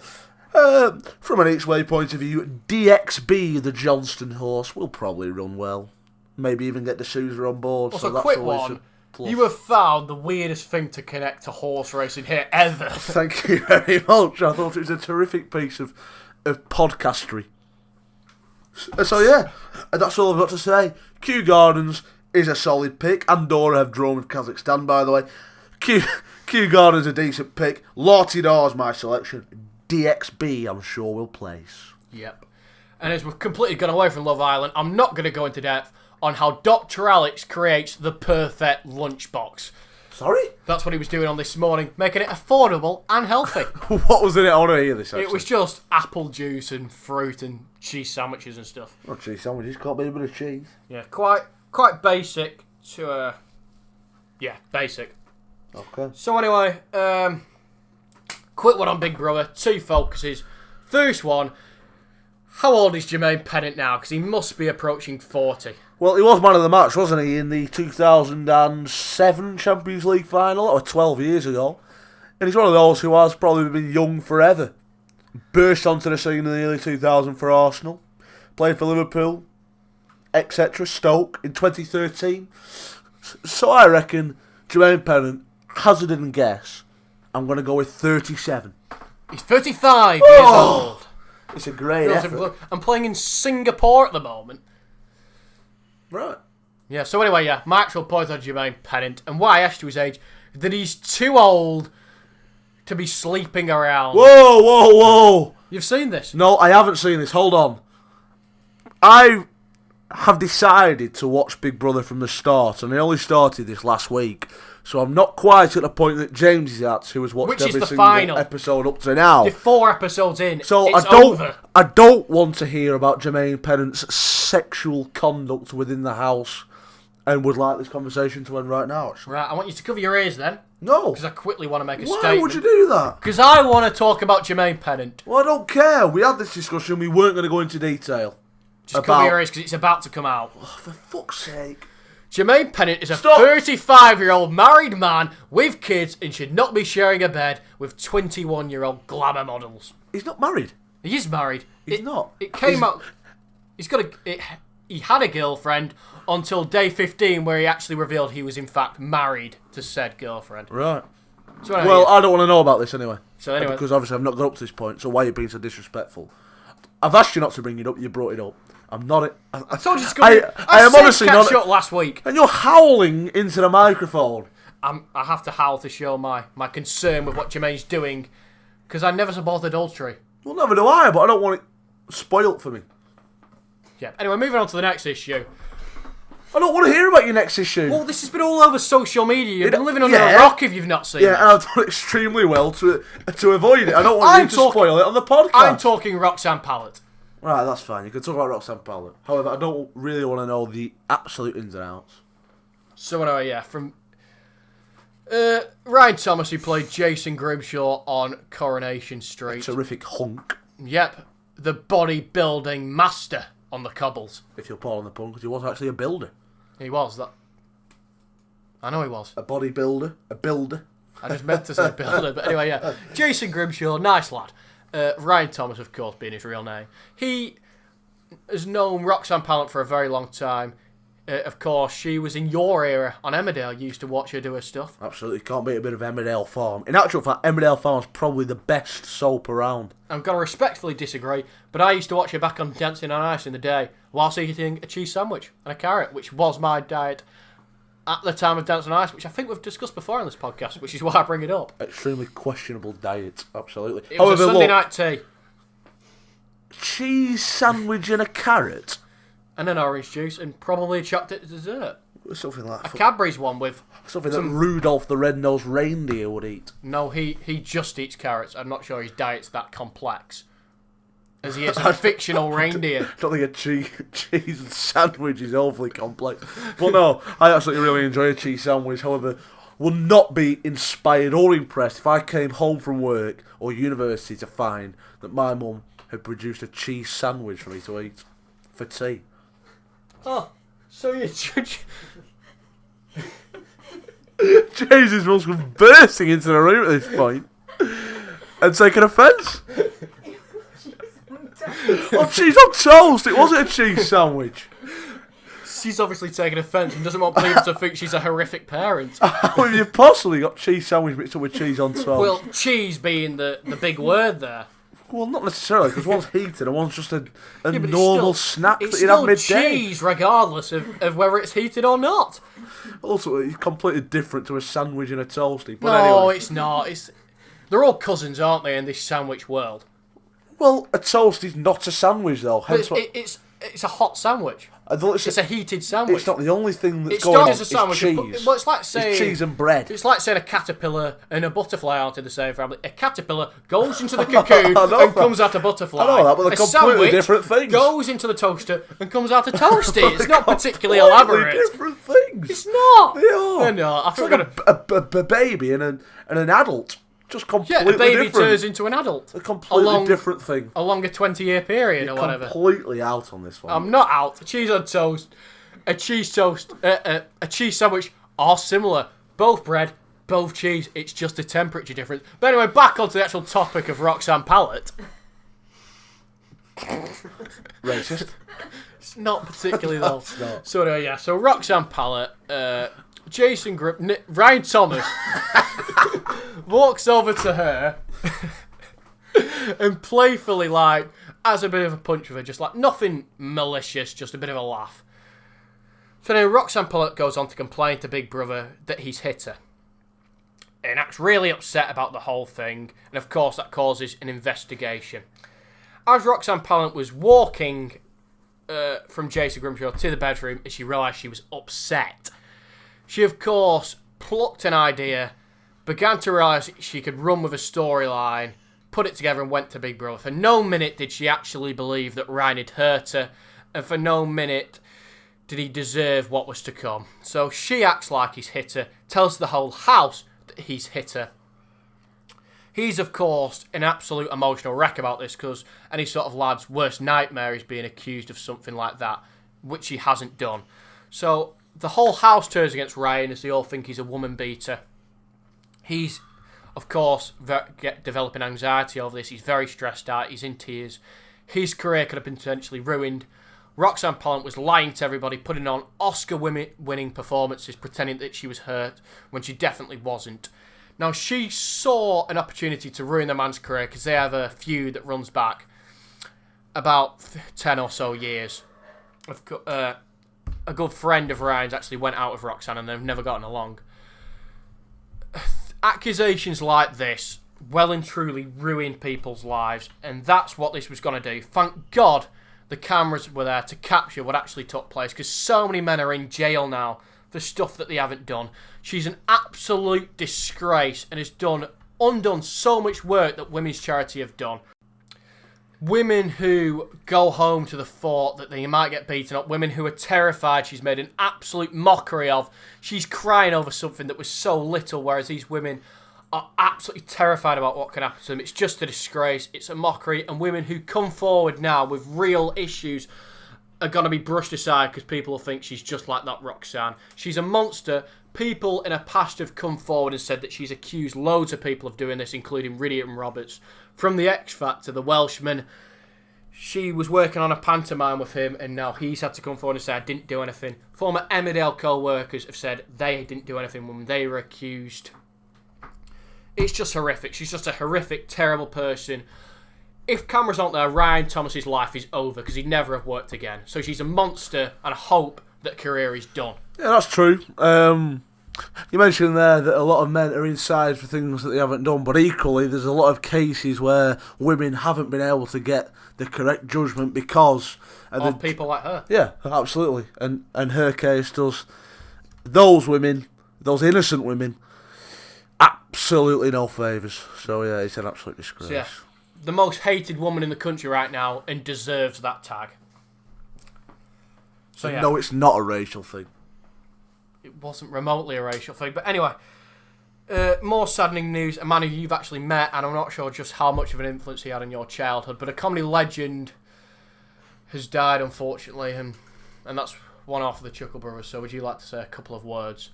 from an each-way point of view, DXB, the Johnston horse, will probably run well. Maybe even get the Sousa on board. Also, so that's quick always one. a plus. You have found the weirdest thing to connect to horse racing here ever. Thank you very much. I thought it was a terrific piece of podcastery. So yeah, that's all I've got to say. Kew Gardens is a solid pick. Andorra have drawn with Kazakhstan, by the way. Kew Gardens a decent pick. Lottie Dar's my selection. DXB, I'm sure, will place. Yep. And as we've completely gone away from Love Island, I'm not going to go into depth on how Dr. Alex creates the perfect lunchbox. Sorry? That's what he was doing on this morning, making it affordable and healthy. What was in it? I want to hear this, actually. It was just apple juice and fruit and cheese sandwiches and stuff. Oh, cheese sandwiches can't be a bit of cheese. Yeah, quite basic to basic. Okay. So anyway, quick one on Big Brother. 2 focuses. First one, how old is Jermaine Pennant now? Because he must be approaching 40. Well, he was man of the match, wasn't he, in the 2007 Champions League final, or 12 years ago. And he's one of those who has probably been young forever. Burst onto the scene in the early 2000s for Arsenal. Played for Liverpool, etc. Stoke in 2013. So I reckon Jermaine Pennant, hazard and guess, I'm going to go with 37. He's 35 years old. It's a great effort. I'm playing in Singapore at the moment. Right. Yeah, so anyway, my actual point on Jermaine Pennant, and why I asked you his age, that he's too old to be sleeping around. Whoa! You've seen this? No, I haven't seen this. Hold on. I have decided to watch Big Brother from the start, and I only started this last week, so I'm not quite at the point that James is at, who has watched every single episode up to now. You're 4 episodes in. So it's over. I don't want to hear about Jermaine Pennant's sexual conduct within the house, and would like this conversation to end right now. Actually. Right, I want you to cover your ears then. No. Because I quickly want to make a statement. Why would you do that? Because I want to talk about Jermaine Pennant. Well, I don't care. We had this discussion. We weren't going to go into detail. Just cover your ears because it's about to come out. Oh, for fuck's sake. Jermaine Pennant is a 35-year-old married man with kids and should not be sharing a bed with 21-year-old glamour models. He's not married. He is married. He's not. It came out. He had a girlfriend until day 15, where he actually revealed he was in fact married to said girlfriend. Right. So well, I don't want to know about this anyway. So anyway, because obviously I've not got up to this point. So why are you being so disrespectful? I've asked you not to bring it up. You brought it up. I'm not. I told you to go. I am honestly not. Shut last week, and you're howling into the microphone. I have to howl to show my concern with what Jermaine's doing, because I never support adultery. Well, never do I, but I don't want it spoilt for me. Yeah. Anyway, moving on to the next issue. I don't want to hear about your next issue. Well, this has been all over social media. You've been living under a rock if you've not seen it. Yeah, and I've done extremely well to avoid it. I don't want you to spoil it on the podcast. I'm talking Roxanne Pallet. Right, that's fine. You can talk about Roxanne Pallet. However, I don't really want to know the absolute ins and outs. So anyway, yeah, from Ryan Thomas, who played Jason Grimshaw on Coronation Street. A terrific hunk. Yep, the bodybuilding master on the cobbles. If you'll pardon the pun, because he was actually a builder. He was, that. I know he was. A bodybuilder, a builder. I just meant to say builder, but anyway, yeah. Jason Grimshaw, nice lad. Ryan Thomas, of course, being his real name. He has known Roxanne Pallet for a very long time. Of course, she was in your era on Emmerdale. You used to watch her do her stuff. Absolutely, can't beat a bit of Emmerdale Farm. In actual fact, Emmerdale Farm is probably the best soap around. I'm going to respectfully disagree, but I used to watch her back on Dancing on Ice in the day whilst eating a cheese sandwich and a carrot, which was my diet at the time of Dancing on Ice, which I think we've discussed before on this podcast, which is why I bring it up. Extremely questionable diet, absolutely. It was a Sunday night tea. Cheese sandwich and a carrot? And an orange juice, and probably a chocolate dessert. Something like that. A Cadbury's one with... Something that Rudolph the Red-Nosed Reindeer would eat. No, he just eats carrots. I'm not sure his diet's that complex. As he is a fictional reindeer. I don't think a cheese sandwich is awfully complex. But no, I absolutely really enjoy a cheese sandwich. However, would not be inspired or impressed if I came home from work or university to find that my mum had produced a cheese sandwich for me to eat for tea. Oh, so you... Jesus must be bursting into the room at this point and taking offence. Oh, cheese on toast! It wasn't a cheese sandwich. She's obviously taking offence and doesn't want people to think she's a horrific parent. How have you possibly got cheese sandwich mixed up with cheese on toast? Well, cheese being the big word there. Well, not necessarily, because one's heated and one's just a normal snack that you'd have midday. It's still cheese, regardless of whether it's heated or not. Also, it's completely different to a sandwich and a toastie. But no, anyway. It's not. They're all cousins, aren't they, in this sandwich world? Well, a toastie's not a sandwich, though. Hence it's a hot sandwich. It's a heated sandwich. It's not the only thing that's going on. As a sandwich. It's cheese. Well, it's like saying... It's cheese and bread. It's like saying a caterpillar and a butterfly aren't in the same family. A caterpillar goes into the cocoon and comes out a butterfly. I know that, but they're completely different things. Goes into the toaster and comes out a toastie. It's not particularly elaborate. Different things. It's not. They are. They're not. It's like a baby and an adult. Just completely different. Yeah, a baby turns into an adult. A completely different thing. Along a 20-year period or whatever. Completely out on this one. I'm not out. Cheese on toast. A cheese toast. A cheese sandwich are similar. Both bread, both cheese. It's just a temperature difference. But anyway, back onto the actual topic of Roxanne Pallet. Racist. It's not particularly though. It's not. So anyway, yeah. So Roxanne Pallet, Ryan Thomas walks over to her and playfully, like, has a bit of a punch with her, just like nothing malicious, just a bit of a laugh. So now Roxanne Pallet goes on to complain to Big Brother that he's hit her. And acts really upset about the whole thing. And of course that causes an investigation. As Roxanne Pallet was walking from Jason Grimshaw to the bedroom, and she realised she was upset, she of course plucked an idea, began to realise she could run with a storyline, put it together and went to Big Brother. For no minute did she actually believe that Ryan had hurt her. And for no minute did he deserve what was to come. So she acts like he's hit her, tells the whole house that he's hit her. He's, of course, an absolute emotional wreck about this, because any sort of lad's worst nightmare is being accused of something like that, which he hasn't done. So the whole house turns against Ryan as they all think he's a woman beater. He's, of course, developing anxiety over this. He's very stressed out. He's in tears. His career could have been potentially ruined. Roxanne Pallet was lying to everybody, putting on Oscar-winning performances, pretending that she was hurt when she definitely wasn't. Now, she saw an opportunity to ruin the man's career because they have a feud that runs back about 10 or so years. A good friend of Ryan's actually went out with Roxanne and they've never gotten along. Accusations like this well and truly ruin people's lives, and that's what this was going to do. Thank God the cameras were there to capture what actually took place, because so many men are in jail now for stuff that they haven't done. She's an absolute disgrace and has undone so much work that women's charity have done. Women who go home to the fort that they might get beaten up. Women who are terrified she's made an absolute mockery of. She's crying over something that was so little, whereas these women are absolutely terrified about what can happen to them. It's just a disgrace. It's a mockery. And women who come forward now with real issues are going to be brushed aside because people will think she's just like that Roxanne. She's a monster. People in her past have come forward and said that she's accused loads of people of doing this, including Ridian Roberts. From the X Factor, the Welshman, she was working on a pantomime with him, and now he's had to come forward and say, I didn't do anything. Former Emmerdale co-workers have said they didn't do anything when they were accused. It's just horrific. She's just a horrific, terrible person. If cameras aren't there, Ryan Thomas's life is over because he'd never have worked again. So she's a monster, and I hope that career is done. Yeah, that's true. You mentioned there that a lot of men are inside for things that they haven't done, but equally there's a lot of cases where women haven't been able to get the correct judgment because of people like her. Yeah, absolutely. And her case does those women, those innocent women, absolutely no favours. So yeah, it's an absolute disgrace. So, yeah, the most hated woman in the country right now and deserves that tag. So yeah. No, it's not a racial thing. It wasn't remotely a racial thing. But anyway, more saddening news. A man who you've actually met, and I'm not sure just how much of an influence he had on your childhood, but a comedy legend has died, unfortunately, and that's one half of the Chuckle Brothers. So would you like to say a couple of words?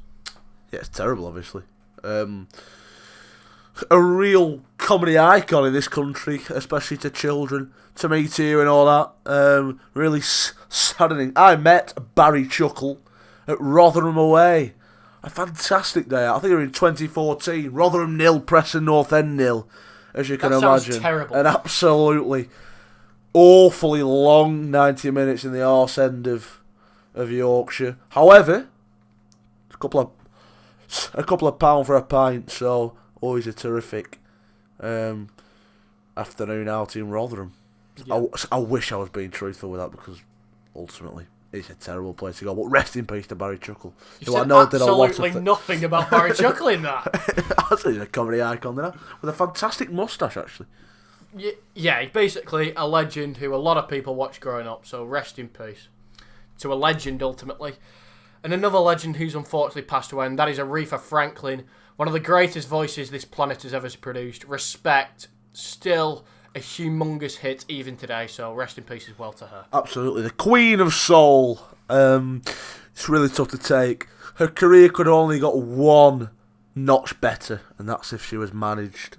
Yeah, it's terrible, obviously. A real comedy icon in this country, especially to children, to me too and all that. Really saddening. I met Barry Chuckle at Rotherham away. A fantastic day out. I think it was in 2014. Rotherham 0, Preston North End 0, as you can imagine. Sounds terrible. An absolutely awfully long 90 minutes in the arse end of Yorkshire. However, a couple of pound for a pint, so always a terrific afternoon out in Rotherham. Yeah. I wish I was being truthful with that because ultimately it's a terrible place to go. But rest in peace to Barry Chuckle. You said absolutely nothing about Barry Chuckle in that. I think he's a comedy icon there with a fantastic moustache, actually. Yeah, he's basically a legend who a lot of people watched growing up. So rest in peace to a legend ultimately. And another legend who's unfortunately passed away, and that is Aretha Franklin, one of the greatest voices this planet has ever produced. Respect, still a humongous hit even today, so rest in peace as well to her. Absolutely, the Queen of Soul. It's really tough to take. Her career could have only got one notch better, and that's if she was managed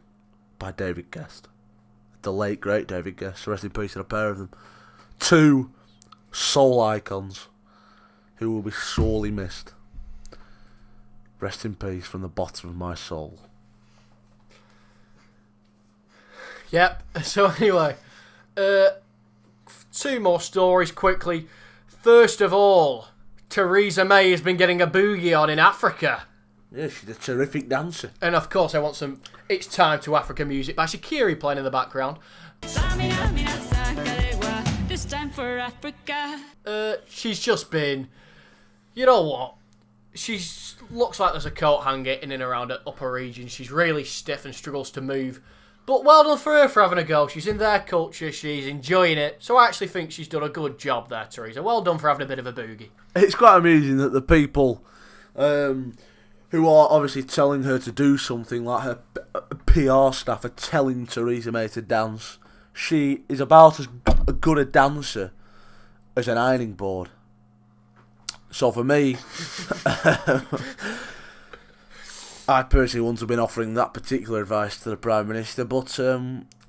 by David Guest. The late, great David Guest, so rest in peace to a pair of them. Two soul icons who will be sorely missed. Rest in peace from the bottom of my soul. Yep, so anyway, two more stories quickly. First of all, Theresa May has been getting a boogie on in Africa. Yeah, she's a terrific dancer. And of course I want some It's Time to Africa music by Shakiri playing in the background. This time for Africa. She's just been... You know what? She looks like there's a coat hanger in and around her upper region. She's really stiff and struggles to move. But well done for her for having a go. She's in their culture. She's enjoying it. So I actually think she's done a good job there, Theresa. Well done for having a bit of a boogie. It's quite amusing that the people who are obviously telling her to do something, like her PR staff, are telling Theresa May to dance. She is about as good a dancer as an ironing board. So for me, I personally wouldn't have been offering that particular advice to the Prime Minister, but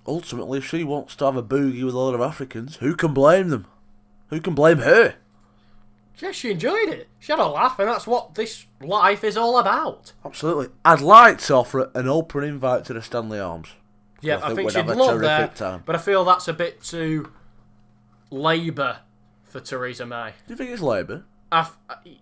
ultimately if she wants to have a boogie with a lot of Africans, who can blame them? Who can blame her? Yeah, she enjoyed it. She had a laugh, and that's what this life is all about. Absolutely. I'd like to offer an open invite to the Stanley Arms. Yeah, I think she'd love that, but I feel that's a bit too Labour for Theresa May. Do you think it's Labour?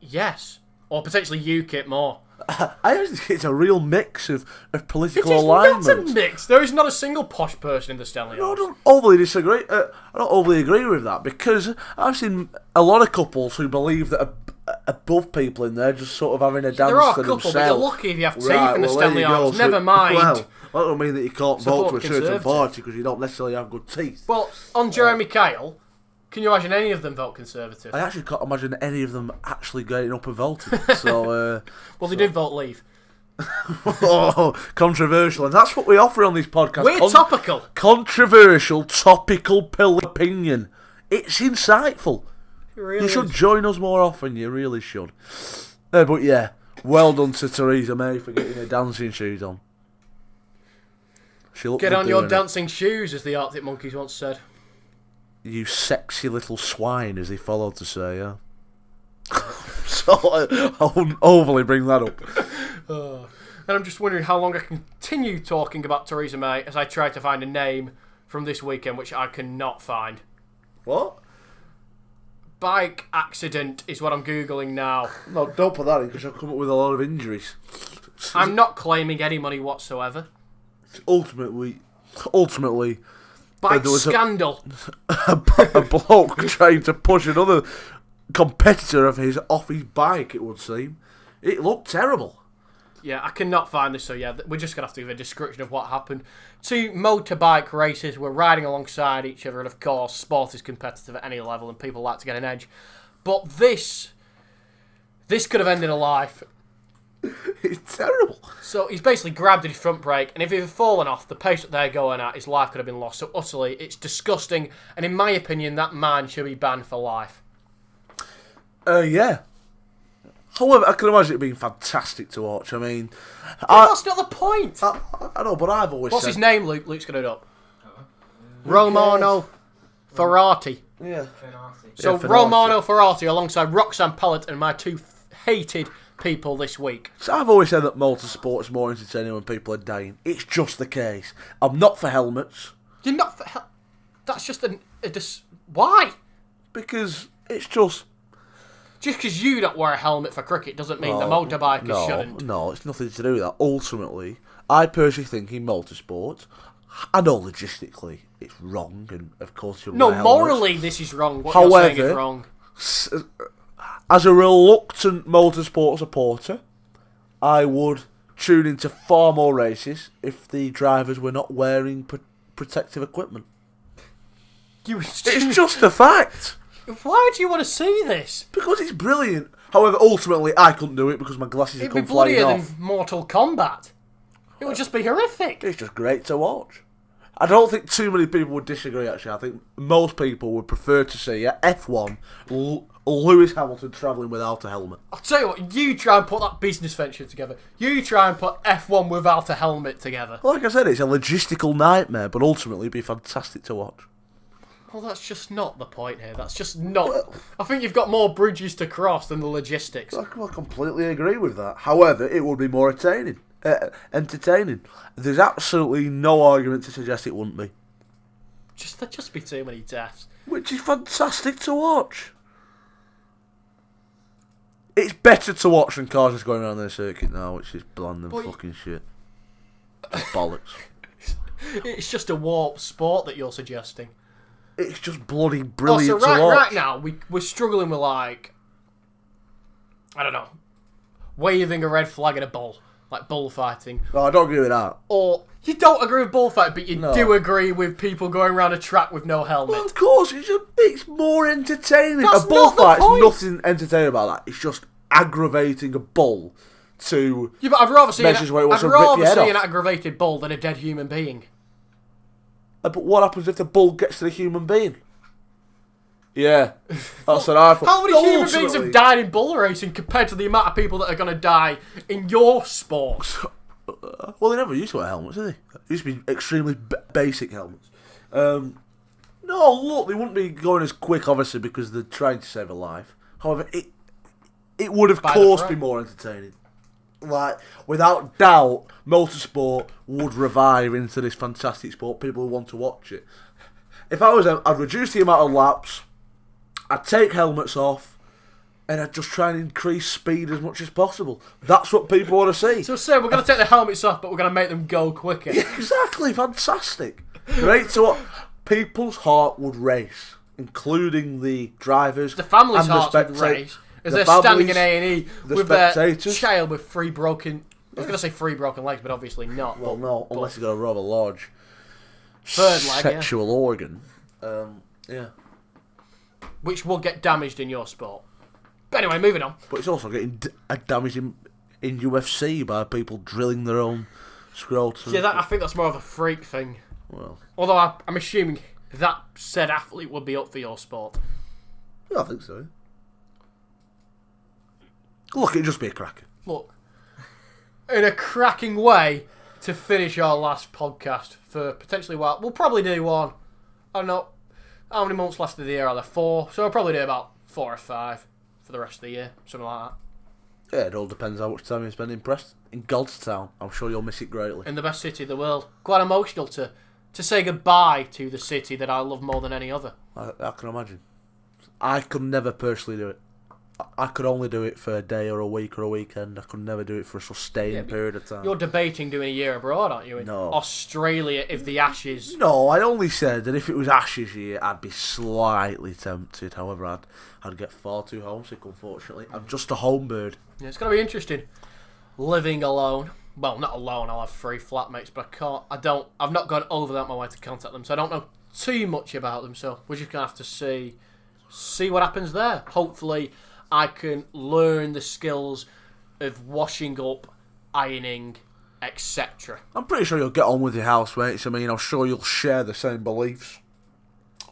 Yes. Or potentially UKIP more. I think it's a real mix of political alignments. It is not a mix. There is not a single posh person in the Stanley Arms. I don't overly disagree. I don't overly agree with that because I've seen a lot of couples who believe that above people in there, just sort of having a dance There are a to couple, themselves. but you're lucky if you have teeth in the there Stanley you go. Arms. So- Never mind. Well, that don't mean that you can't vote Support for a certain Conservative. party because you don't necessarily have good teeth. Well, on Jeremy Kyle, can you imagine any of them vote Conservative? I actually can't imagine any of them actually getting up and voting. So, Well, they did vote Leave. oh, controversial, and that's what we offer on this podcast. We're topical. Controversial, topical pill opinion. It's insightful. It really You should is. join us more often. You really should. But yeah, well done to Theresa May for getting her dancing shoes on. She looked Get good on your doing it. dancing shoes, as the Arctic Monkeys once said. You sexy little swine, as he followed to say, yeah. So I wouldn't overly bring that up. And I'm just wondering how long I can continue talking about Theresa May as I try to find a name from this weekend, which I cannot find. What? Bike accident is what I'm Googling now. No, don't put that in because I'll come up with a lot of injuries. I'm not claiming any money whatsoever. Ultimately, Bike there was a- scandal. a bloke trying to push another competitor of his off his bike, it would seem. It looked terrible. Yeah, I cannot find this, so yeah, we're just going to have to give a description of what happened. Two motorbike races were riding alongside each other, and of course, sport is competitive at any level, and people like to get an edge. But this could have ended a life. It's terrible. So he's basically grabbed his front brake, and if he had fallen off, the pace that they're going at, his life could have been lost. So utterly, it's disgusting, and in my opinion, that man should be banned for life. Yeah. However, I can imagine it being fantastic to watch. I mean, That's not the point. I know, but I've always What's said... his name, Luke? Luke's got it up. Romano Fenati. Yeah. So Fenati. Romano Fenati alongside Roxanne Pallet and my two hated people this week. So I've always said that motorsport's more entertaining when people are dying. It's just the case. I'm not for helmets You're not for that's just why? because it's just... Just because you don't wear a helmet for cricket doesn't mean the motorbikers shouldn't. No, it's nothing to do with that. Ultimately, I personally think in motorsport, I know logistically it's wrong, and of course you'll No, wear helmets. morally this is wrong. What you're saying is wrong. As a reluctant motorsport supporter, I would tune into far more races if the drivers were not wearing protective equipment. It's just a fact. Why do you want to see this? Because it's brilliant. However, ultimately, I couldn't do it because my glasses It'd would be come flying bloodier off. than Mortal Kombat. It would just be horrific. It's just great to watch. I don't think too many people would disagree, actually. I think most people would prefer to see F1 Lewis Hamilton travelling without a helmet. I'll tell you what, you try and put that business venture together. You try and put F1 without a helmet together. Like I said, it's a logistical nightmare, but ultimately it'd be fantastic to watch. Well, that's just not the point here. That's just not... I think you've got more bridges to cross than the logistics. I completely agree with that. However, it would be more entertaining. There's absolutely no argument to suggest it wouldn't be. There'd just be too many deaths. Which is fantastic to watch. It's better to watch than cars just going around their circuit now, which is bland and fucking shit. Just bollocks. It's just a warped sport that you're suggesting. It's just bloody brilliant So to watch. right now, we're struggling with, like... I don't know. Waving a red flag at a bull. Like bullfighting. No, I don't agree with that. Or... You don't agree with bullfighting, but you No. do agree with people going around a track with no helmet. Well, of course, it's more entertaining. That's a bullfight's not the point. nothing entertaining about that. It's just aggravating a bull to... Yeah, but I'd rather see, measures where it wants I'd to rip your rather head see an off. aggravated bull than a dead human being. But what happens if the bull gets to the human being? Yeah, that's what I thought. How many No, human beings ultimately- have died in bull racing compared to the amount of people that are going to die in your sport? Well, they never used to wear helmets, did they? They used to be extremely basic helmets. No, look, they wouldn't be going as quick, obviously, because they're trying to save a life. However, it would, of By the course, throat. be more entertaining. Like, without doubt, motorsport would revive into this fantastic sport. People would want to watch it. If I was them, I'd reduce the amount of laps, I'd take helmets off, and I'd just try and increase speed as much as possible. That's what people want to see. So say we're going to take the helmets off, but we're going to make them go quicker. Exactly, fantastic. Great to watch. People's heart would race, including the drivers. The family's and hearts would spectators. race, As the they're standing families, in A&E the with their spectators. child with I was going to say 3 broken legs, but obviously not. Well, no, unless you've got a rather large third leg, sexual organ. Yeah. Which will get damaged in your sport. But anyway, moving on. But it's also getting damaged in UFC by people drilling their own scrotum. Yeah, I think that's more of a freak thing. Well, Although I'm assuming that said athlete would be up for your sport. yeah, I think so. Look, it'd just be a cracker. Look, in a cracking way to finish our last podcast for potentially we'll probably do one. I don't know how many months left of the year are there? 4. So we'll probably do about 4 or 5 for the rest of the year, something like that. Yeah, it all depends how much time you spend in Preston. In Godstown, I'm sure you'll miss it greatly. In the best city in the world. Quite emotional to say goodbye to the city that I love more than any other. I can imagine. I could never personally do it. I could only do it for a day or a week or a weekend. I could never do it for a sustained period of time. You're debating doing a year abroad, aren't you? In Australia, if the Ashes... No, I only said that if it was Ashes year, I'd be slightly tempted. However, I'd get far too homesick, unfortunately. I'm just a home bird. Yeah, it's going to be interesting. Living alone. Well, not alone. I'll have 3 flatmates, but I've not gone over that my way to contact them, so I don't know too much about them. So we're just going to have to see what happens there. Hopefully, I can learn the skills of washing up, ironing, etc. I'm pretty sure you'll get on with your housemates. I mean, I'm sure you'll share the same beliefs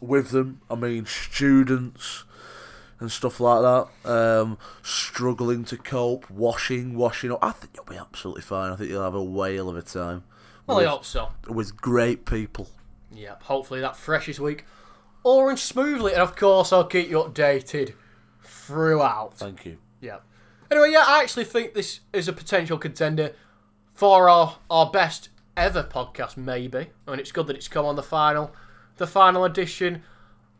with them. I mean, students and stuff like that. Struggling to cope, washing up. I think you'll be absolutely fine. I think you'll have a whale of a time. Well, I hope so. With great people. Yep, hopefully that Freshers Week all runs smoothly. And of course, I'll keep you updated throughout. Thank you. Yeah. Anyway, yeah, I actually think this is a potential contender for our best ever podcast, maybe. And it's good that it's come on the final edition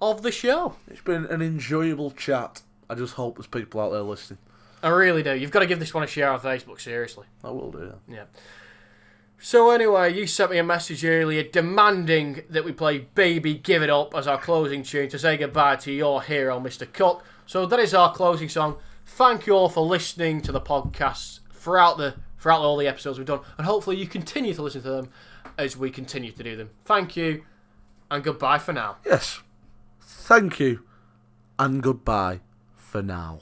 of the show. It's been an enjoyable chat. I just hope there's people out there listening. I really do. You've got to give this one a share on Facebook, seriously. I will do, yeah. Yeah. So anyway, you sent me a message earlier demanding that we play Baby Give It Up as our closing tune to say goodbye to your hero, Mr. Cook. So that is our closing song. Thank you all for listening to the podcasts throughout all the episodes we've done, and hopefully you continue to listen to them as we continue to do them. Thank you, and goodbye for now. Yes. Thank you, and goodbye for now.